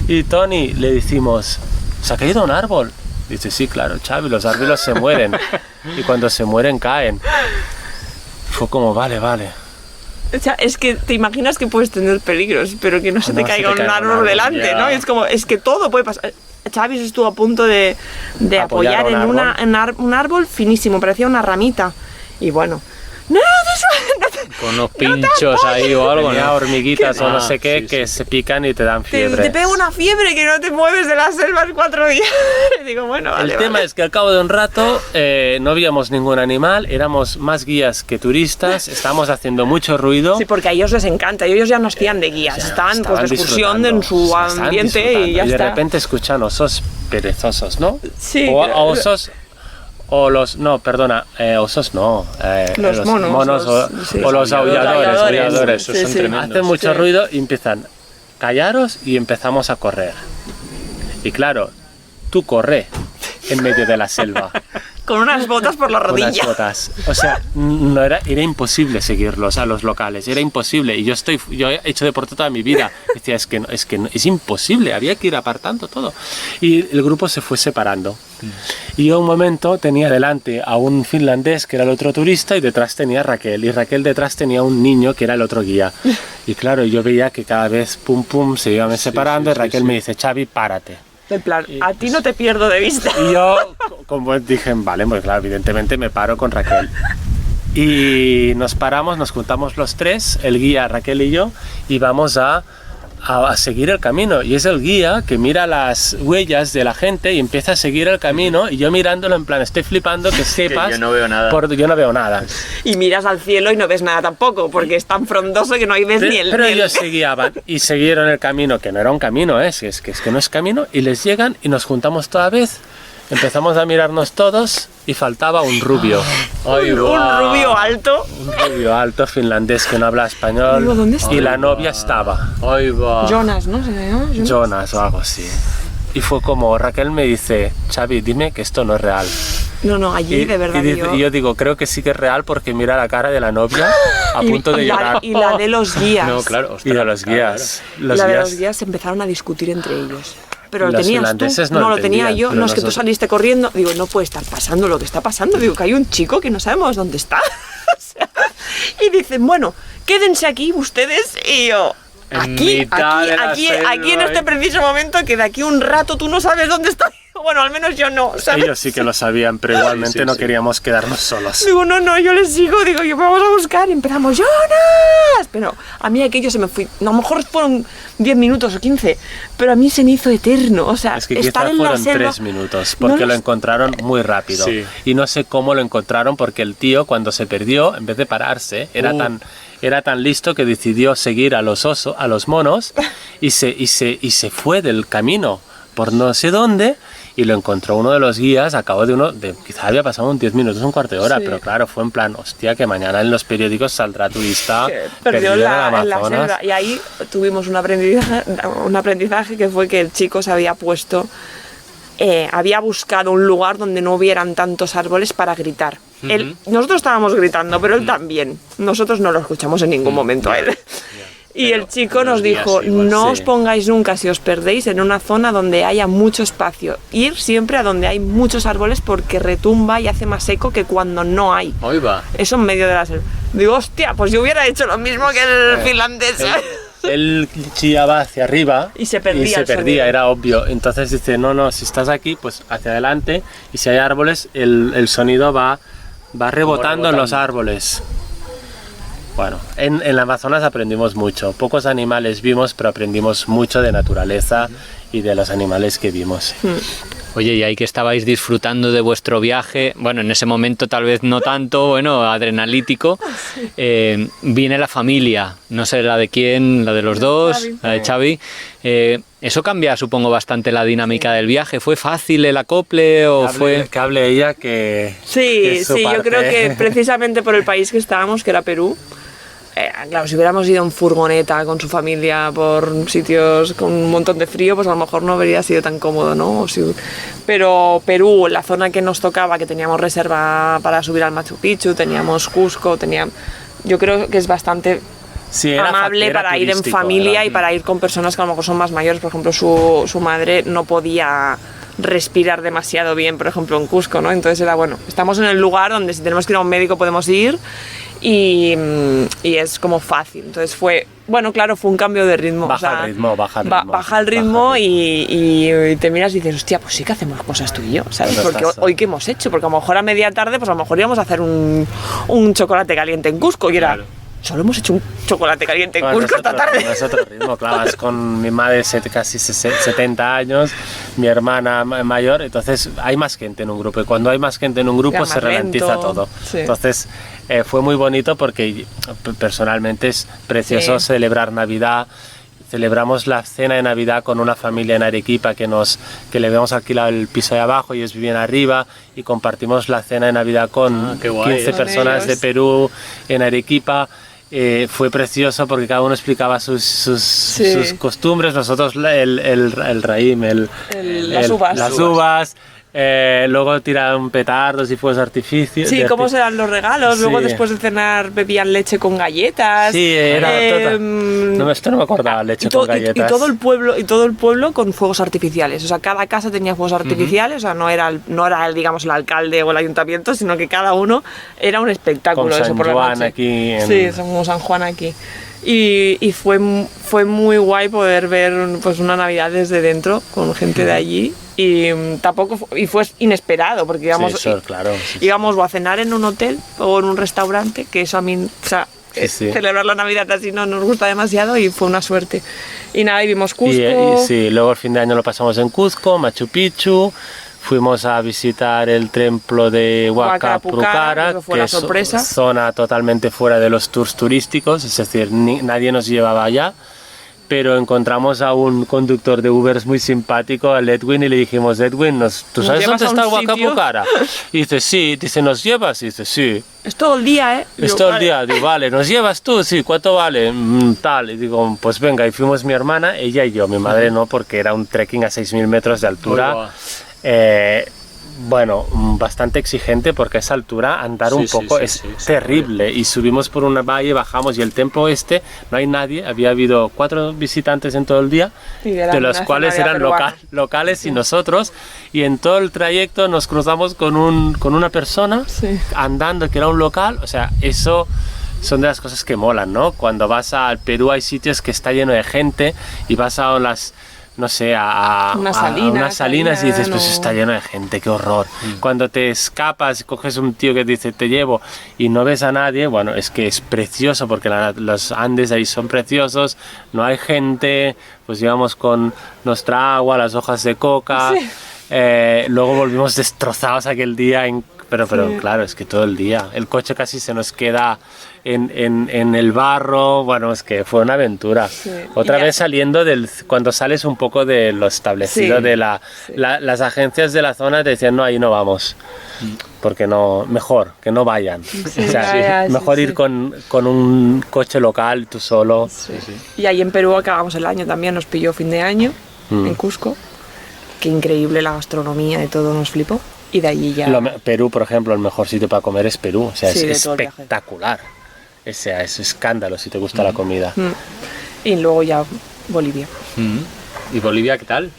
[SPEAKER 2] Y Tony le decimos, ¿se ha caído un árbol? Dice, sí, claro, Xavi, los árboles se mueren. Y cuando se mueren, caen. Fue como, vale.
[SPEAKER 3] O sea, es que te imaginas que puedes tener peligros, pero que no se te
[SPEAKER 2] No,
[SPEAKER 3] caiga
[SPEAKER 2] se te
[SPEAKER 3] un
[SPEAKER 2] caiga un
[SPEAKER 3] árbol
[SPEAKER 2] árbol,
[SPEAKER 3] delante,
[SPEAKER 2] ya.
[SPEAKER 3] ¿no? Es que todo puede pasar. Xavi se estuvo a punto de
[SPEAKER 2] Apoyar
[SPEAKER 3] apoyar en un árbol finísimo, parecía una ramita. Y bueno, ¡no!
[SPEAKER 4] Con unos pinchos ahí o algo,
[SPEAKER 2] Tenía
[SPEAKER 4] ¿no?
[SPEAKER 2] hormiguitas o no sé qué
[SPEAKER 4] sí,
[SPEAKER 2] que se pican y te dan
[SPEAKER 3] Te
[SPEAKER 2] fiebre.
[SPEAKER 3] pega una fiebre que no te mueves de las selvas 4 días. Y digo, bueno, vale,
[SPEAKER 2] El tema
[SPEAKER 3] vale.
[SPEAKER 2] es que al cabo de un rato no víamos ningún animal, éramos más guías que turistas, estábamos haciendo mucho ruido.
[SPEAKER 3] Sí, porque a ellos les encanta, ellos ya no hacían de guías, estaban pues de excursión en su
[SPEAKER 2] estaban
[SPEAKER 3] ambiente
[SPEAKER 2] disfrutando.
[SPEAKER 3] y ya
[SPEAKER 2] de
[SPEAKER 3] está.
[SPEAKER 2] repente escuchan osos perezosos, ¿no?
[SPEAKER 3] Sí,
[SPEAKER 2] O
[SPEAKER 3] pero-
[SPEAKER 2] osos, o los, no, perdona, osos no.
[SPEAKER 3] Los monos, sí.
[SPEAKER 2] o los aulladores.
[SPEAKER 4] Esos son tremendos.
[SPEAKER 2] Hacen mucho
[SPEAKER 3] Sí.
[SPEAKER 2] ruido y empiezan, callaros y empezamos a correr. Y claro, tú corre en medio de la selva.
[SPEAKER 3] Con unas botas por la
[SPEAKER 2] Con
[SPEAKER 3] rodilla.
[SPEAKER 2] las botas. O sea, no era imposible seguirlos a los locales, era imposible. Y yo he hecho deporte toda mi vida. Decía, es imposible, había que ir apartando todo. Y el grupo se fue separando. Y yo un momento tenía delante a un finlandés que era el otro turista y detrás tenía a Raquel. Y Raquel detrás tenía un niño que era el otro guía. Y claro, yo veía que cada vez se iban separando y Raquel me dice, Xavi, párate.
[SPEAKER 3] En plan, a ti no te pierdo de vista.
[SPEAKER 2] Y yo, como dije, vale, pues claro, evidentemente me paro con Raquel. Y nos paramos, nos juntamos los tres, el guía, Raquel y yo, y vamos a seguir el camino. Y es el guía que mira las huellas de la gente y empieza a seguir el camino. Y yo mirándolo en plan, estoy flipando que sepas.
[SPEAKER 4] yo no veo nada.
[SPEAKER 2] Yo no veo nada.
[SPEAKER 3] Y miras al cielo y no ves nada tampoco, porque es tan frondoso que no hay ves ni el...
[SPEAKER 2] Pero
[SPEAKER 3] ni el-
[SPEAKER 2] ellos se guiaban y siguieron el camino, que no era un camino, es que no es camino, y les llegan y nos juntamos toda vez, empezamos a mirarnos todos y faltaba un rubio.
[SPEAKER 4] Ay,
[SPEAKER 3] un
[SPEAKER 4] guau.
[SPEAKER 3] rubio alto.
[SPEAKER 2] Un rubio alto finlandés que no habla español.
[SPEAKER 3] Digo, ¿dónde está?
[SPEAKER 2] Y la novia estaba,
[SPEAKER 4] Ay, va.
[SPEAKER 3] Jonas, ¿no? ¿Se llama?
[SPEAKER 2] Jonas o algo así. Y fue como, Raquel me dice, Xavi, dime que esto no es real.
[SPEAKER 3] No, allí de verdad
[SPEAKER 2] y yo digo, creo que sí que es real porque mira la cara de la novia a
[SPEAKER 3] y-
[SPEAKER 2] punto de
[SPEAKER 3] y la-
[SPEAKER 2] llorar.
[SPEAKER 3] Y la de los guías.
[SPEAKER 4] No, claro.
[SPEAKER 2] Y
[SPEAKER 4] ostras,
[SPEAKER 2] de los guías. Los
[SPEAKER 3] la de
[SPEAKER 2] guías-
[SPEAKER 3] los guías empezaron a discutir entre ellos. Pero lo
[SPEAKER 2] Los
[SPEAKER 3] tenías tú,
[SPEAKER 2] finlandeses no
[SPEAKER 3] no lo tenía
[SPEAKER 2] entendían,
[SPEAKER 3] yo.
[SPEAKER 2] pero
[SPEAKER 3] No, es que tú
[SPEAKER 2] nosotros-
[SPEAKER 3] saliste corriendo. Digo, no puede estar pasando lo que está pasando. Digo, que hay un chico que no sabemos dónde está. O sea, y dicen, bueno, quédense aquí ustedes y yo.
[SPEAKER 4] En mitad de la selva,
[SPEAKER 3] Aquí en este
[SPEAKER 4] ¿eh?
[SPEAKER 3] preciso momento, que de aquí un rato tú no sabes dónde está. Bueno, al menos yo no, ¿sabes?
[SPEAKER 2] Ellos sí que lo sabían, pero igualmente
[SPEAKER 4] sí,
[SPEAKER 2] no
[SPEAKER 4] sí.
[SPEAKER 2] queríamos quedarnos solos.
[SPEAKER 3] Digo, no, yo les sigo, digo, yo vamos a buscar y empezamos, ¡Jonas! Pero a mí aquello se me fue, a lo mejor fueron 10 minutos o 15, pero a mí se me hizo eterno, o sea,
[SPEAKER 2] Es que
[SPEAKER 3] estar
[SPEAKER 2] quizá
[SPEAKER 3] en la
[SPEAKER 2] fueron
[SPEAKER 3] selva...
[SPEAKER 2] 3 minutos, porque
[SPEAKER 3] No
[SPEAKER 2] lo
[SPEAKER 3] los-
[SPEAKER 2] encontraron muy rápido.
[SPEAKER 4] Sí.
[SPEAKER 2] Y no sé cómo lo encontraron, porque el tío cuando se perdió, en vez de pararse, era tan listo que decidió seguir a los monos y se fue del camino por no sé dónde y lo encontró uno de los guías a cabo quizá había pasado un 10 minutos, un cuarto de hora,
[SPEAKER 3] Sí.
[SPEAKER 2] pero claro, fue en plan, hostia, que mañana en los periódicos saldrá turista
[SPEAKER 3] que
[SPEAKER 2] perdido
[SPEAKER 3] perdió
[SPEAKER 2] en el
[SPEAKER 3] en la
[SPEAKER 2] Amazonas.
[SPEAKER 3] selva. Y ahí tuvimos un aprendizaje que fue que el chico se había puesto, había buscado un lugar donde no hubieran tantos árboles para gritar. Nosotros estábamos gritando, pero él también. Nosotros no lo escuchamos en ningún momento a él. Y el chico nos dijo, no
[SPEAKER 2] sí.
[SPEAKER 3] os pongáis nunca si os perdéis en una zona donde haya mucho espacio. Ir siempre a donde hay muchos árboles porque retumba y hace más eco que cuando no hay.
[SPEAKER 4] Ay, va.
[SPEAKER 3] Eso en medio de la selva. Digo, hostia, pues yo hubiera hecho lo mismo que el finlandés. ¿sabes?
[SPEAKER 2] Él chillaba hacia arriba
[SPEAKER 3] Y se perdía el sonido.
[SPEAKER 2] era obvio. Entonces dice, no, si estás aquí, pues hacia adelante y si hay árboles, el sonido va rebotando en los árboles. Bueno, en el Amazonas aprendimos mucho. Pocos animales vimos, pero aprendimos mucho de naturaleza y de los animales que vimos.
[SPEAKER 4] Oye, y ahí que estabais disfrutando de vuestro viaje, bueno, en ese momento tal vez no tanto, bueno, adrenalítico, viene la familia, no sé la de quién, la de los dos,
[SPEAKER 3] Xavi.
[SPEAKER 4] la de Xavi. Eso cambia, supongo, bastante la dinámica del viaje. ¿Fue fácil el acople o fue...?
[SPEAKER 2] Que hable ella que...
[SPEAKER 3] Sí,
[SPEAKER 2] que es su
[SPEAKER 3] sí, yo
[SPEAKER 2] parte.
[SPEAKER 3] creo que precisamente por el país que estábamos, que era Perú, claro, si hubiéramos ido en furgoneta con su familia por sitios con un montón de frío, pues a lo mejor no habría sido tan cómodo, ¿no? Pero Perú, la zona que nos tocaba, que teníamos reserva para subir al Machu Picchu, teníamos Cusco, yo creo que es bastante
[SPEAKER 2] Sí,
[SPEAKER 3] amable para ir en familia y para ir con personas que a lo mejor son más mayores. Por ejemplo, su madre no podía respirar demasiado bien, por ejemplo, en Cusco, ¿no? Entonces era bueno, estamos en el lugar donde si tenemos que ir a un médico podemos ir y es como fácil. Entonces fue, bueno, claro, fue un cambio de ritmo.
[SPEAKER 2] Baja el ritmo.
[SPEAKER 3] Baja el ritmo y te miras y dices, hostia, pues sí que hacemos cosas tú y yo, ¿sabes?
[SPEAKER 2] Pero
[SPEAKER 3] Porque hoy ¿qué hemos hecho? Porque a lo mejor a media tarde, pues a lo mejor íbamos a hacer un chocolate caliente en Cusco y era...
[SPEAKER 2] Claro.
[SPEAKER 3] Solo hemos hecho un chocolate caliente en
[SPEAKER 2] Bueno,
[SPEAKER 3] Cusco esta tarde.
[SPEAKER 2] Es otro ritmo, claro, vas con mi madre casi 70 años, mi hermana mayor, entonces hay más gente en un grupo y cuando hay más gente en un grupo
[SPEAKER 3] Ya
[SPEAKER 2] se
[SPEAKER 3] más
[SPEAKER 2] ralentiza
[SPEAKER 3] lento,
[SPEAKER 2] todo.
[SPEAKER 3] sí.
[SPEAKER 2] Entonces fue muy bonito porque personalmente es precioso
[SPEAKER 3] Sí.
[SPEAKER 2] celebrar Navidad. Celebramos la cena de Navidad con una familia en Arequipa que le habíamos alquilado el piso de abajo y ellos vivían arriba y compartimos la cena de Navidad con
[SPEAKER 4] qué guay.
[SPEAKER 2] 15
[SPEAKER 3] Con
[SPEAKER 2] personas de
[SPEAKER 3] ellos.
[SPEAKER 2] Perú en Arequipa. Fue precioso porque cada uno explicaba sus costumbres, nosotros el raïm,
[SPEAKER 3] Las uvas.
[SPEAKER 2] Luego tiraron petardos y fuegos artificios.
[SPEAKER 3] Sí, cómo se dan los regalos.
[SPEAKER 2] Sí.
[SPEAKER 3] Luego después de cenar bebían leche con galletas.
[SPEAKER 2] Sí, era esto no me acordaba, leche con galletas.
[SPEAKER 3] Y todo el pueblo con fuegos artificiales. O sea, cada casa tenía fuegos artificiales. O sea, no era digamos, el alcalde o el ayuntamiento, sino que cada uno era un espectáculo.
[SPEAKER 2] Como
[SPEAKER 3] eso
[SPEAKER 2] San
[SPEAKER 3] por la
[SPEAKER 2] Juan
[SPEAKER 3] noche.
[SPEAKER 2] aquí.
[SPEAKER 3] Sí, como San Juan aquí. Y fue muy guay poder ver pues una Navidad desde dentro con gente de allí y fue inesperado porque íbamos,
[SPEAKER 2] Sí, eso, claro, sí.
[SPEAKER 3] íbamos o a cenar en un hotel o en un restaurante, que eso a mí, o sea,
[SPEAKER 2] Sí.
[SPEAKER 3] celebrar la Navidad así no nos gusta demasiado y fue una suerte. Y nada, y vimos Cusco.
[SPEAKER 2] Y sí, luego el fin de año lo pasamos en Cusco, Machu Picchu. Fuimos a visitar el templo de Huaca Pucara,
[SPEAKER 3] que fue la sorpresa.
[SPEAKER 2] Zona totalmente fuera de los tours turísticos, es decir, nadie nos llevaba allá, pero encontramos a un conductor de Ubers muy simpático, al Edwin, y le dijimos, Edwin, ¿tú sabes dónde está el Huaca Pucara? Y dice, sí, dice, ¿nos llevas? Y dice, sí.
[SPEAKER 3] Es todo el día, ¿eh?
[SPEAKER 2] Es todo el día, digo, vale, ¿nos llevas tú? Sí, ¿cuánto vale? Tal, y digo, pues venga, y fuimos mi hermana, ella y yo, mi madre no, porque era un trekking a 6.000 metros de altura. Bueno, bastante exigente porque a esa altura andar un poco es terrible. Y subimos por una valle, bajamos y el templo no hay nadie, había habido 4 visitantes en todo el día, de los cuales eran locales y nosotros. Y en todo el trayecto nos cruzamos con una persona andando que era un local, o sea, eso... Son de las cosas que molan, ¿no? Cuando vas al Perú hay sitios que está lleno de gente y vas a las... no sé, a unas salinas y dices, pues está lleno de gente, qué horror. Cuando te escapas y coges un tío que dice, te llevo, y no ves a nadie, bueno, es que es precioso porque los Andes ahí son preciosos, no hay gente, pues íbamos con nuestra agua, las hojas de coca, luego volvimos destrozados aquel día, pero claro, es que todo el día, el coche casi se nos queda en el barro, bueno, es que fue una aventura. Otra vez saliendo cuando sales un poco de lo establecido de las agencias de la zona te decían, no, ahí no vamos, porque no, mejor que no vayan. O sea, mejor ir con un coche local, tú solo.
[SPEAKER 3] Y ahí en Perú acabamos el año también, nos pilló fin de año en Cusco. Qué increíble la gastronomía, de todo nos flipó. Y de allí ya...
[SPEAKER 2] Perú, por ejemplo, el mejor sitio para comer es Perú, o sea, es espectacular. O sea, es escándalo si te gusta la comida.
[SPEAKER 3] Y luego ya Bolivia.
[SPEAKER 4] ¿Y Bolivia qué tal?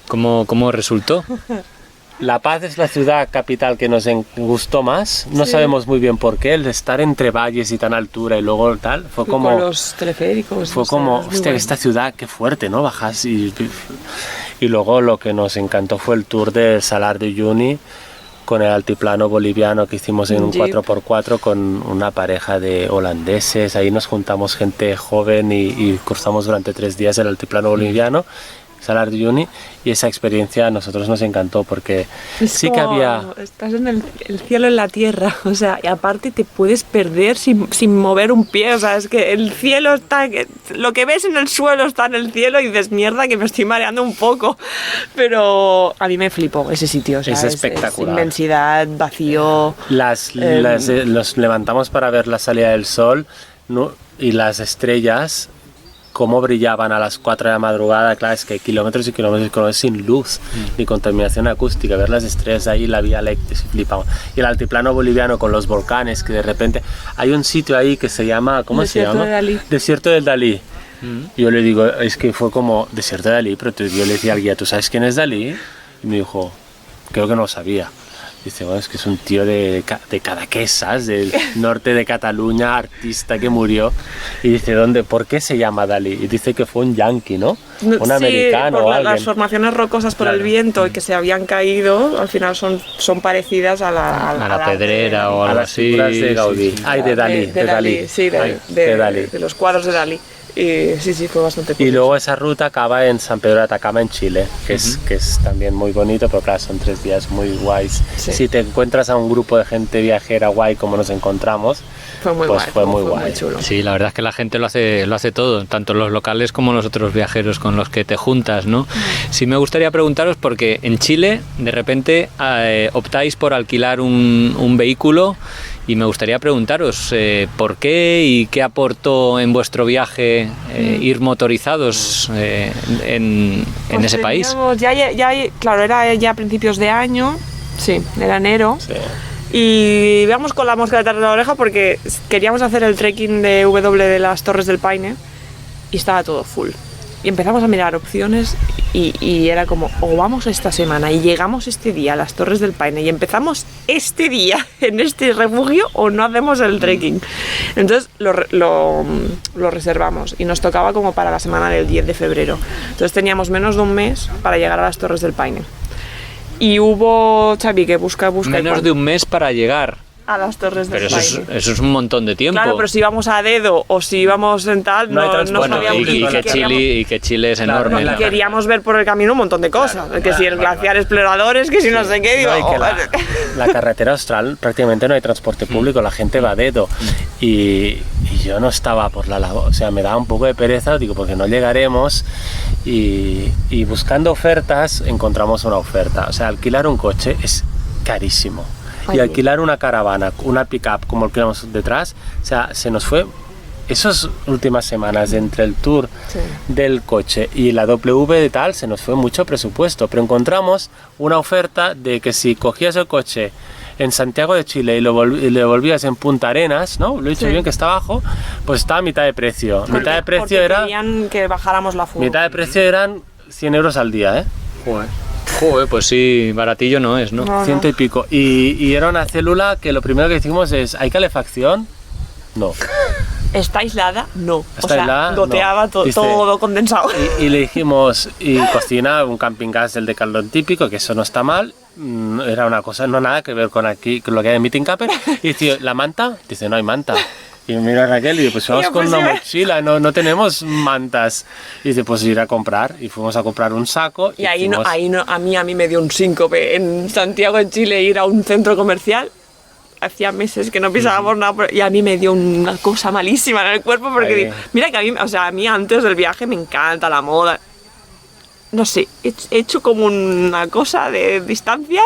[SPEAKER 4] ¿Cómo resultó?
[SPEAKER 2] La Paz es la ciudad capital que nos gustó más. No sabemos muy bien por qué. El estar entre valles y tan altura y luego tal, fue como...
[SPEAKER 3] Con los teleféricos.
[SPEAKER 2] Fue como, hostia, esta ciudad, qué fuerte, ¿no? Bajas y luego lo que nos encantó fue el tour de Salar de Uyuni con el altiplano boliviano que hicimos en un 4x4 con una pareja de holandeses. Ahí nos juntamos gente joven y cruzamos durante 3 días el altiplano boliviano. Salar de Uyuni, y esa experiencia a nosotros nos encantó porque
[SPEAKER 3] Es
[SPEAKER 2] sí que
[SPEAKER 3] como
[SPEAKER 2] había...
[SPEAKER 3] Estás en el cielo en la tierra, o sea, y aparte te puedes perder sin mover un pie, o sea, es que el cielo está... Lo que ves en el suelo está en el cielo y dices, mierda, que me estoy mareando un poco, pero a mí me flipó ese sitio, o sea,
[SPEAKER 2] Es espectacular.
[SPEAKER 3] Es inmensidad, vacío...
[SPEAKER 2] Los levantamos para ver la salida del sol, ¿no? Y las estrellas, cómo brillaban a las 4 de la madrugada. Claro, es que hay kilómetros y kilómetros sin luz ni contaminación acústica. Ver las estrellas ahí, la Vía Láctea, flipamos. Y el altiplano boliviano con los volcanes, que de repente hay un sitio ahí que se llama, ¿cómo
[SPEAKER 3] Desierto
[SPEAKER 2] se llama?
[SPEAKER 3] de Dalí.
[SPEAKER 2] Desierto del Dalí. Y yo le digo, es que fue como Desierto de Dalí, pero yo le decía al guía, ¿tú sabes quién es Dalí? Y me dijo, creo que no lo sabía. Dice, bueno, es que es un tío de Cadaquesas, del norte de Cataluña, artista que murió. Y dice, ¿por qué se llama Dalí? Y dice que fue un yanqui, ¿no? Un americano
[SPEAKER 3] por
[SPEAKER 2] o alguien.
[SPEAKER 3] las formaciones rocosas por el viento y que se habían caído, al final son parecidas a
[SPEAKER 4] la pedrera o
[SPEAKER 2] A
[SPEAKER 4] algo
[SPEAKER 2] las
[SPEAKER 4] así.
[SPEAKER 2] figuras de Gaudí.
[SPEAKER 4] Sí.
[SPEAKER 2] Ay, de Dalí.
[SPEAKER 3] De Dalí, sí,
[SPEAKER 2] de Dalí.
[SPEAKER 3] de los cuadros de Dalí. Y sí, fue bastante
[SPEAKER 2] Y
[SPEAKER 3] curioso.
[SPEAKER 2] luego esa ruta acaba en San Pedro de Atacama, en Chile, que es también muy bonito, pero claro, son 3 días muy guays.
[SPEAKER 3] Sí.
[SPEAKER 2] Si te encuentras a un grupo de gente viajera guay como nos encontramos,
[SPEAKER 3] Fue muy
[SPEAKER 2] pues
[SPEAKER 3] guay,
[SPEAKER 2] fue muy guay.
[SPEAKER 3] chulo.
[SPEAKER 4] Sí, la verdad es que la gente lo hace todo, tanto los locales como los otros viajeros con los que te juntas, ¿no? Sí me gustaría preguntaros porque en Chile de repente optáis por alquilar un vehículo y me gustaría preguntaros por qué y qué aportó en vuestro viaje ir motorizados en
[SPEAKER 3] Pues
[SPEAKER 4] ese país.
[SPEAKER 3] Claro, era ya a principios de año, sí, era enero.
[SPEAKER 2] Sí.
[SPEAKER 3] Y íbamos con la mosca detrás de la oreja porque queríamos hacer el trekking de W de las Torres del Paine y estaba todo full. Y empezamos a mirar opciones y era como, o vamos esta semana y llegamos este día a las Torres del Paine y empezamos este día en este refugio o no hacemos el trekking. Entonces lo reservamos y nos tocaba como para la semana del 10 de febrero. Entonces teníamos menos de un mes para llegar a las Torres del Paine. Y hubo Xavi que busca
[SPEAKER 4] Menos de un mes para llegar.
[SPEAKER 3] a las Torres del
[SPEAKER 4] Pero
[SPEAKER 3] Paine.
[SPEAKER 4] eso es un montón de tiempo.
[SPEAKER 3] Claro, pero si íbamos a dedo o si íbamos en tal,
[SPEAKER 2] No hay
[SPEAKER 3] no
[SPEAKER 2] transporte.
[SPEAKER 4] Bueno,
[SPEAKER 3] sabíamos
[SPEAKER 4] y que Chile es
[SPEAKER 2] Claro,
[SPEAKER 4] enorme.
[SPEAKER 2] no,
[SPEAKER 4] ¿no?
[SPEAKER 3] queríamos ver por el camino un montón de cosas. Que si el glaciar exploradores, que si no sé qué, digo,
[SPEAKER 2] No, y que
[SPEAKER 3] joder.
[SPEAKER 2] la carretera austral prácticamente no hay transporte público, la gente va a dedo. Y yo no estaba por la labor, o sea, me daba un poco de pereza, digo, porque no llegaremos. Y buscando ofertas, encontramos una oferta. O sea, alquilar un coche es carísimo. Y alquilar una caravana, una pick-up como el que vamos detrás, o sea, se nos fue esas últimas semanas entre el tour del coche y la W de tal, se nos fue mucho presupuesto, pero encontramos una oferta de que si cogías el coche en Santiago de Chile y lo volvías en Punta Arenas, ¿no? Lo he dicho bien que está abajo, pues estaba a mitad de precio. Mitad de precio era...
[SPEAKER 3] querían que bajáramos la fuga.
[SPEAKER 2] Mitad de precio eran 100 euros al día, ¿eh?
[SPEAKER 4] Joder, pues sí, baratillo no es, ¿no?
[SPEAKER 3] No.
[SPEAKER 2] 100 y pico. Y era una célula que lo primero que hicimos es, ¿hay calefacción? No.
[SPEAKER 3] ¿Está aislada? No.
[SPEAKER 2] ¿Está aislada?
[SPEAKER 3] Goteaba
[SPEAKER 2] No. Dice-
[SPEAKER 3] todo condensado.
[SPEAKER 2] Y le dijimos, y cocina, un camping gas del Decathlon típico, que eso no está mal. Era una cosa, no nada que ver con aquí, con lo que hay en Meeting Camper. Y dice, ¿la manta? Dice, no hay manta. Y mira a Raquel y dice, pues vamos
[SPEAKER 3] Yo,
[SPEAKER 2] con
[SPEAKER 3] pues,
[SPEAKER 2] una
[SPEAKER 3] sí.
[SPEAKER 2] mochila, no tenemos mantas. Y dice, pues ir a comprar. Y fuimos a comprar un saco.
[SPEAKER 3] Y ahí no,
[SPEAKER 2] hicimos-
[SPEAKER 3] a mí me dio un síncope en Santiago de Chile ir a un centro comercial. Hacía meses que no pisábamos nada y a mí me dio una cosa malísima en el cuerpo porque
[SPEAKER 2] Ahí.
[SPEAKER 3] digo, mira que a mí antes del viaje me encanta la moda. No sé, he hecho como una cosa de distancia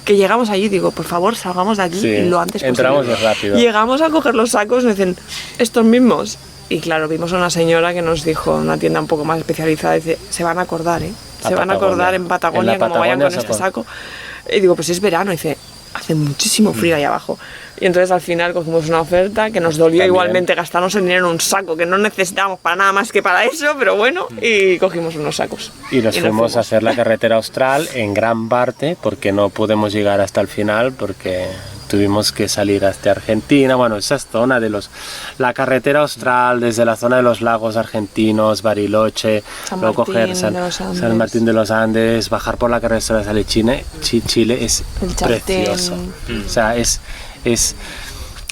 [SPEAKER 3] que llegamos allí y digo, por favor, salgamos de aquí
[SPEAKER 2] Sí,
[SPEAKER 3] lo antes posible.
[SPEAKER 2] entramos más rápido.
[SPEAKER 3] Llegamos a coger los sacos y nos dicen, estos mismos. Y claro, vimos a una señora que nos dijo, una tienda un poco más especializada, dice, se van a acordar, ¿eh?
[SPEAKER 2] A
[SPEAKER 3] Se van a acordar
[SPEAKER 2] Patagonia.
[SPEAKER 3] en Patagonia
[SPEAKER 2] En la
[SPEAKER 3] como vayan
[SPEAKER 2] Patagonia
[SPEAKER 3] con
[SPEAKER 2] se
[SPEAKER 3] este
[SPEAKER 2] acuerdan.
[SPEAKER 3] saco. Y digo, pues es verano. Y dice, hace muchísimo frío ahí abajo. Y entonces al final cogimos una oferta que nos dolió
[SPEAKER 2] También.
[SPEAKER 3] igualmente gastarnos el dinero en un saco que no necesitábamos para nada más que para eso, pero bueno, y cogimos unos sacos.
[SPEAKER 2] Y nos fuimos a hacer la carretera austral en gran parte porque no pudimos llegar hasta el final porque tuvimos que salir hasta Argentina, bueno, esa es zona de la carretera austral desde la zona de los lagos argentinos, Bariloche,
[SPEAKER 3] San
[SPEAKER 2] luego
[SPEAKER 3] Martín
[SPEAKER 2] coger
[SPEAKER 3] de los Andes.
[SPEAKER 2] San Martín de los Andes, bajar por la carretera de Chile es
[SPEAKER 3] El Chaltén.
[SPEAKER 2] precioso. O sea, es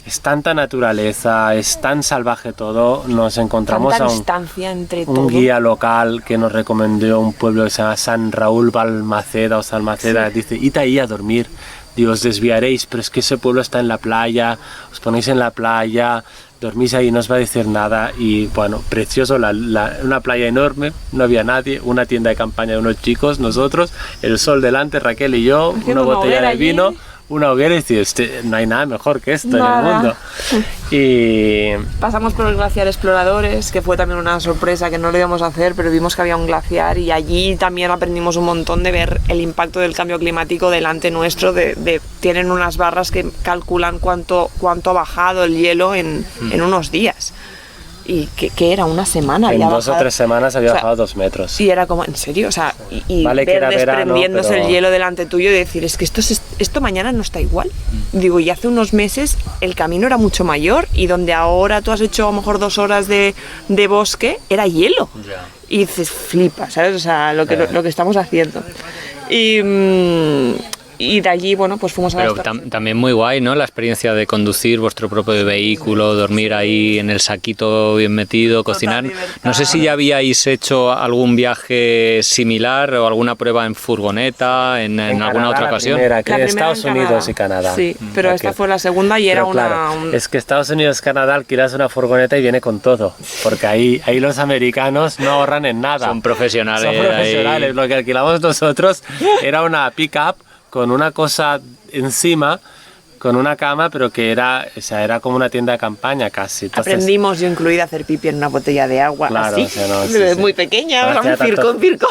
[SPEAKER 2] es tanta naturaleza, es tan salvaje todo. Nos encontramos
[SPEAKER 3] Tanta
[SPEAKER 2] a
[SPEAKER 3] distancia entre
[SPEAKER 2] un
[SPEAKER 3] todo.
[SPEAKER 2] guía local que nos recomendó un pueblo que se llama San Raúl Balmaceda o Salmaceda. Dice, id ahí a dormir. Digo, os desviaréis, pero es que ese pueblo está en la playa, os ponéis en la playa, dormís ahí, no os va a decir nada. Y bueno, precioso, una playa enorme, no había nadie, una tienda de campaña de unos chicos, nosotros, el sol delante, Raquel y yo,
[SPEAKER 3] Haciendo
[SPEAKER 2] una botella de
[SPEAKER 3] allí.
[SPEAKER 2] vino, una hoguera y decir, no hay nada mejor que esto
[SPEAKER 3] Nada.
[SPEAKER 2] en el mundo. Y
[SPEAKER 3] Pasamos por el glaciar Exploradores, que fue también una sorpresa que no lo íbamos a hacer, pero vimos que había un glaciar y allí también aprendimos un montón de ver el impacto del cambio climático delante nuestro. Tienen unas barras que calculan cuánto ha bajado el hielo en unos días. Y que era una semana.
[SPEAKER 2] en
[SPEAKER 3] había
[SPEAKER 2] 2 o
[SPEAKER 3] bajado.
[SPEAKER 2] 3 semanas había
[SPEAKER 3] O sea,
[SPEAKER 2] bajado 2 metros.
[SPEAKER 3] Y era como, ¿en serio? O sea, y
[SPEAKER 2] Vale que
[SPEAKER 3] ver
[SPEAKER 2] era verano,
[SPEAKER 3] desprendiéndose
[SPEAKER 2] pero-
[SPEAKER 3] el hielo delante tuyo y decir, es que esto mañana no está igual. Digo, y hace unos meses el camino era mucho mayor y donde ahora tú has hecho a lo mejor 2 horas de bosque, era hielo. Y dices, flipa, ¿sabes? O sea, lo que estamos haciendo. Y de allí, bueno, pues fuimos a
[SPEAKER 4] Pero
[SPEAKER 3] las torres.
[SPEAKER 4] también muy guay, ¿no? La experiencia de conducir vuestro propio vehículo, dormir ahí en el saquito bien metido, cocinar.
[SPEAKER 3] libertad.
[SPEAKER 4] No sé si ya habíais hecho algún viaje similar o alguna prueba en furgoneta, en alguna
[SPEAKER 2] Canadá,
[SPEAKER 4] otra
[SPEAKER 2] la
[SPEAKER 4] ocasión.
[SPEAKER 2] primera, que
[SPEAKER 3] La
[SPEAKER 2] de
[SPEAKER 3] primera
[SPEAKER 2] Estados
[SPEAKER 3] en
[SPEAKER 2] Unidos y Canadá.
[SPEAKER 3] Sí, pero
[SPEAKER 2] Ok.
[SPEAKER 3] esta fue la segunda y era
[SPEAKER 2] Pero claro, es que Estados Unidos, Canadá, alquilas una furgoneta y viene con todo, porque ahí los americanos no ahorran en nada.
[SPEAKER 4] Son profesionales.
[SPEAKER 2] Son profesionales.
[SPEAKER 4] ahí.
[SPEAKER 2] Lo que alquilamos nosotros era una pick-up con una cosa encima, con una cama, pero que era como una tienda de campaña casi. Entonces,
[SPEAKER 3] aprendimos, yo incluida, a hacer pipi en una botella de agua,
[SPEAKER 2] Claro,
[SPEAKER 3] así,
[SPEAKER 2] o sea, no, sí, sí.
[SPEAKER 3] muy pequeña,
[SPEAKER 2] No
[SPEAKER 3] o sea,
[SPEAKER 2] hacía
[SPEAKER 3] un circo.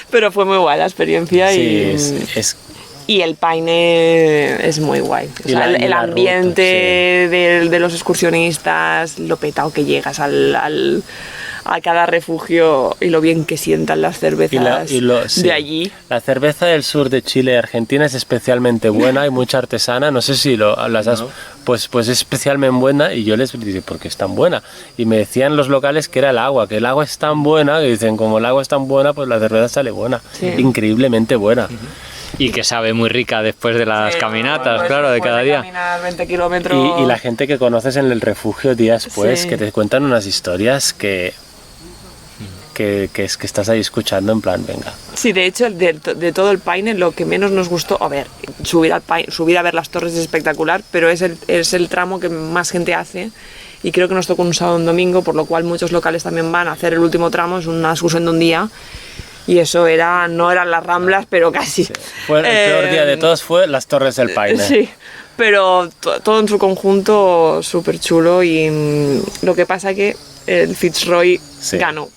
[SPEAKER 3] Pero fue muy guay la experiencia
[SPEAKER 2] sí,
[SPEAKER 3] y, y el Paine es muy guay. O
[SPEAKER 2] Y
[SPEAKER 3] sea,
[SPEAKER 2] la- y
[SPEAKER 3] el
[SPEAKER 2] la
[SPEAKER 3] ambiente de los excursionistas, lo petado que llegas a cada refugio y lo bien que sientan las cervezas
[SPEAKER 2] sí.
[SPEAKER 3] de allí.
[SPEAKER 2] La cerveza del sur de Chile y Argentina es especialmente buena, hay mucha artesana, no sé si las has... Pues es especialmente buena y yo les dije, ¿por qué es tan buena? Y me decían los locales que era el agua, que el agua es tan buena, que dicen, como el agua es tan buena, pues la cerveza sale buena,
[SPEAKER 3] Sí.
[SPEAKER 2] increíblemente buena.
[SPEAKER 4] Y que sabe muy rica después de las caminatas,
[SPEAKER 3] Pues
[SPEAKER 4] claro, de
[SPEAKER 3] después
[SPEAKER 4] cada día.
[SPEAKER 3] Caminar 20 kilómetros.
[SPEAKER 2] Y la gente que conoces en el refugio días después,
[SPEAKER 3] Sí.
[SPEAKER 2] que te cuentan unas historias que estás ahí escuchando en plan, venga.
[SPEAKER 3] Sí, de hecho, de todo el Paine, lo que menos nos gustó, a ver, subir a ver las torres es espectacular, pero es el tramo que más gente hace. Y creo que nos tocó un sábado y un domingo, por lo cual muchos locales también van a hacer el último tramo, es una excursión de un día. Y eso no eran las Ramblas, pero casi.
[SPEAKER 2] Fue el peor día de todos fue las Torres del Paine.
[SPEAKER 3] Sí, pero todo en su conjunto súper chulo y lo que pasa que el Fitzroy
[SPEAKER 2] Sí.
[SPEAKER 3] ganó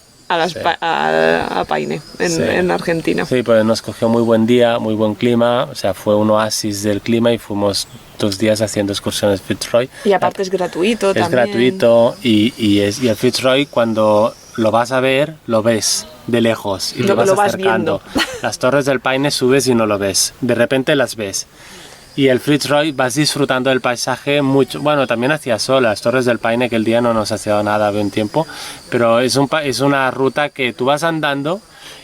[SPEAKER 2] Sí.
[SPEAKER 3] a Paine
[SPEAKER 2] Sí.
[SPEAKER 3] en Argentina.
[SPEAKER 2] Sí, pues nos cogió muy buen día, muy buen clima, o sea, fue un oasis del clima y fuimos 2 días haciendo excursiones Fitzroy.
[SPEAKER 3] Y aparte es gratuito
[SPEAKER 2] Es
[SPEAKER 3] también.
[SPEAKER 2] gratuito y el Fitzroy cuando lo vas a ver, lo ves de lejos y
[SPEAKER 3] Lo-
[SPEAKER 2] te vas
[SPEAKER 3] lo vas
[SPEAKER 2] acercando. Las Torres del Paine subes y no lo ves, de repente las ves. Y el Fitzroy vas disfrutando del paisaje mucho, bueno, también hacía sol, las Torres del Paine que el día no nos hacía nada de un tiempo, pero es una ruta que tú vas andando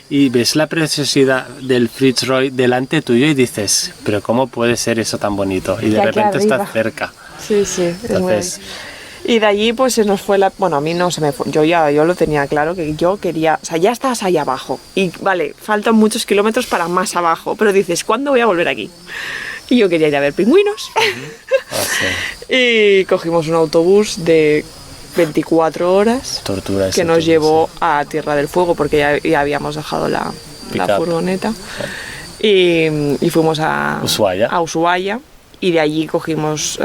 [SPEAKER 2] y ves la preciosidad del Fitzroy delante tuyo y dices, pero ¿cómo puede ser eso tan bonito? Y de
[SPEAKER 3] aquí
[SPEAKER 2] repente
[SPEAKER 3] arriba.
[SPEAKER 2] estás cerca.
[SPEAKER 3] Sí, sí, es muy
[SPEAKER 2] Entonces,
[SPEAKER 3] Y de allí pues se nos fue bueno, a mí no se me fue, yo lo tenía claro que yo quería, o sea, ya estás ahí abajo y vale, faltan muchos kilómetros para más abajo, pero dices, ¿cuándo voy a volver aquí? Y yo quería ir a ver pingüinos. Y cogimos un autobús de 24 horas
[SPEAKER 2] tortura
[SPEAKER 3] que
[SPEAKER 2] ese
[SPEAKER 3] nos
[SPEAKER 2] autobús,
[SPEAKER 3] llevó a Tierra del Fuego porque ya habíamos dejado la
[SPEAKER 2] Pick-up.
[SPEAKER 3] furgoneta y fuimos a
[SPEAKER 2] Ushuaia.
[SPEAKER 3] Y de allí cogimos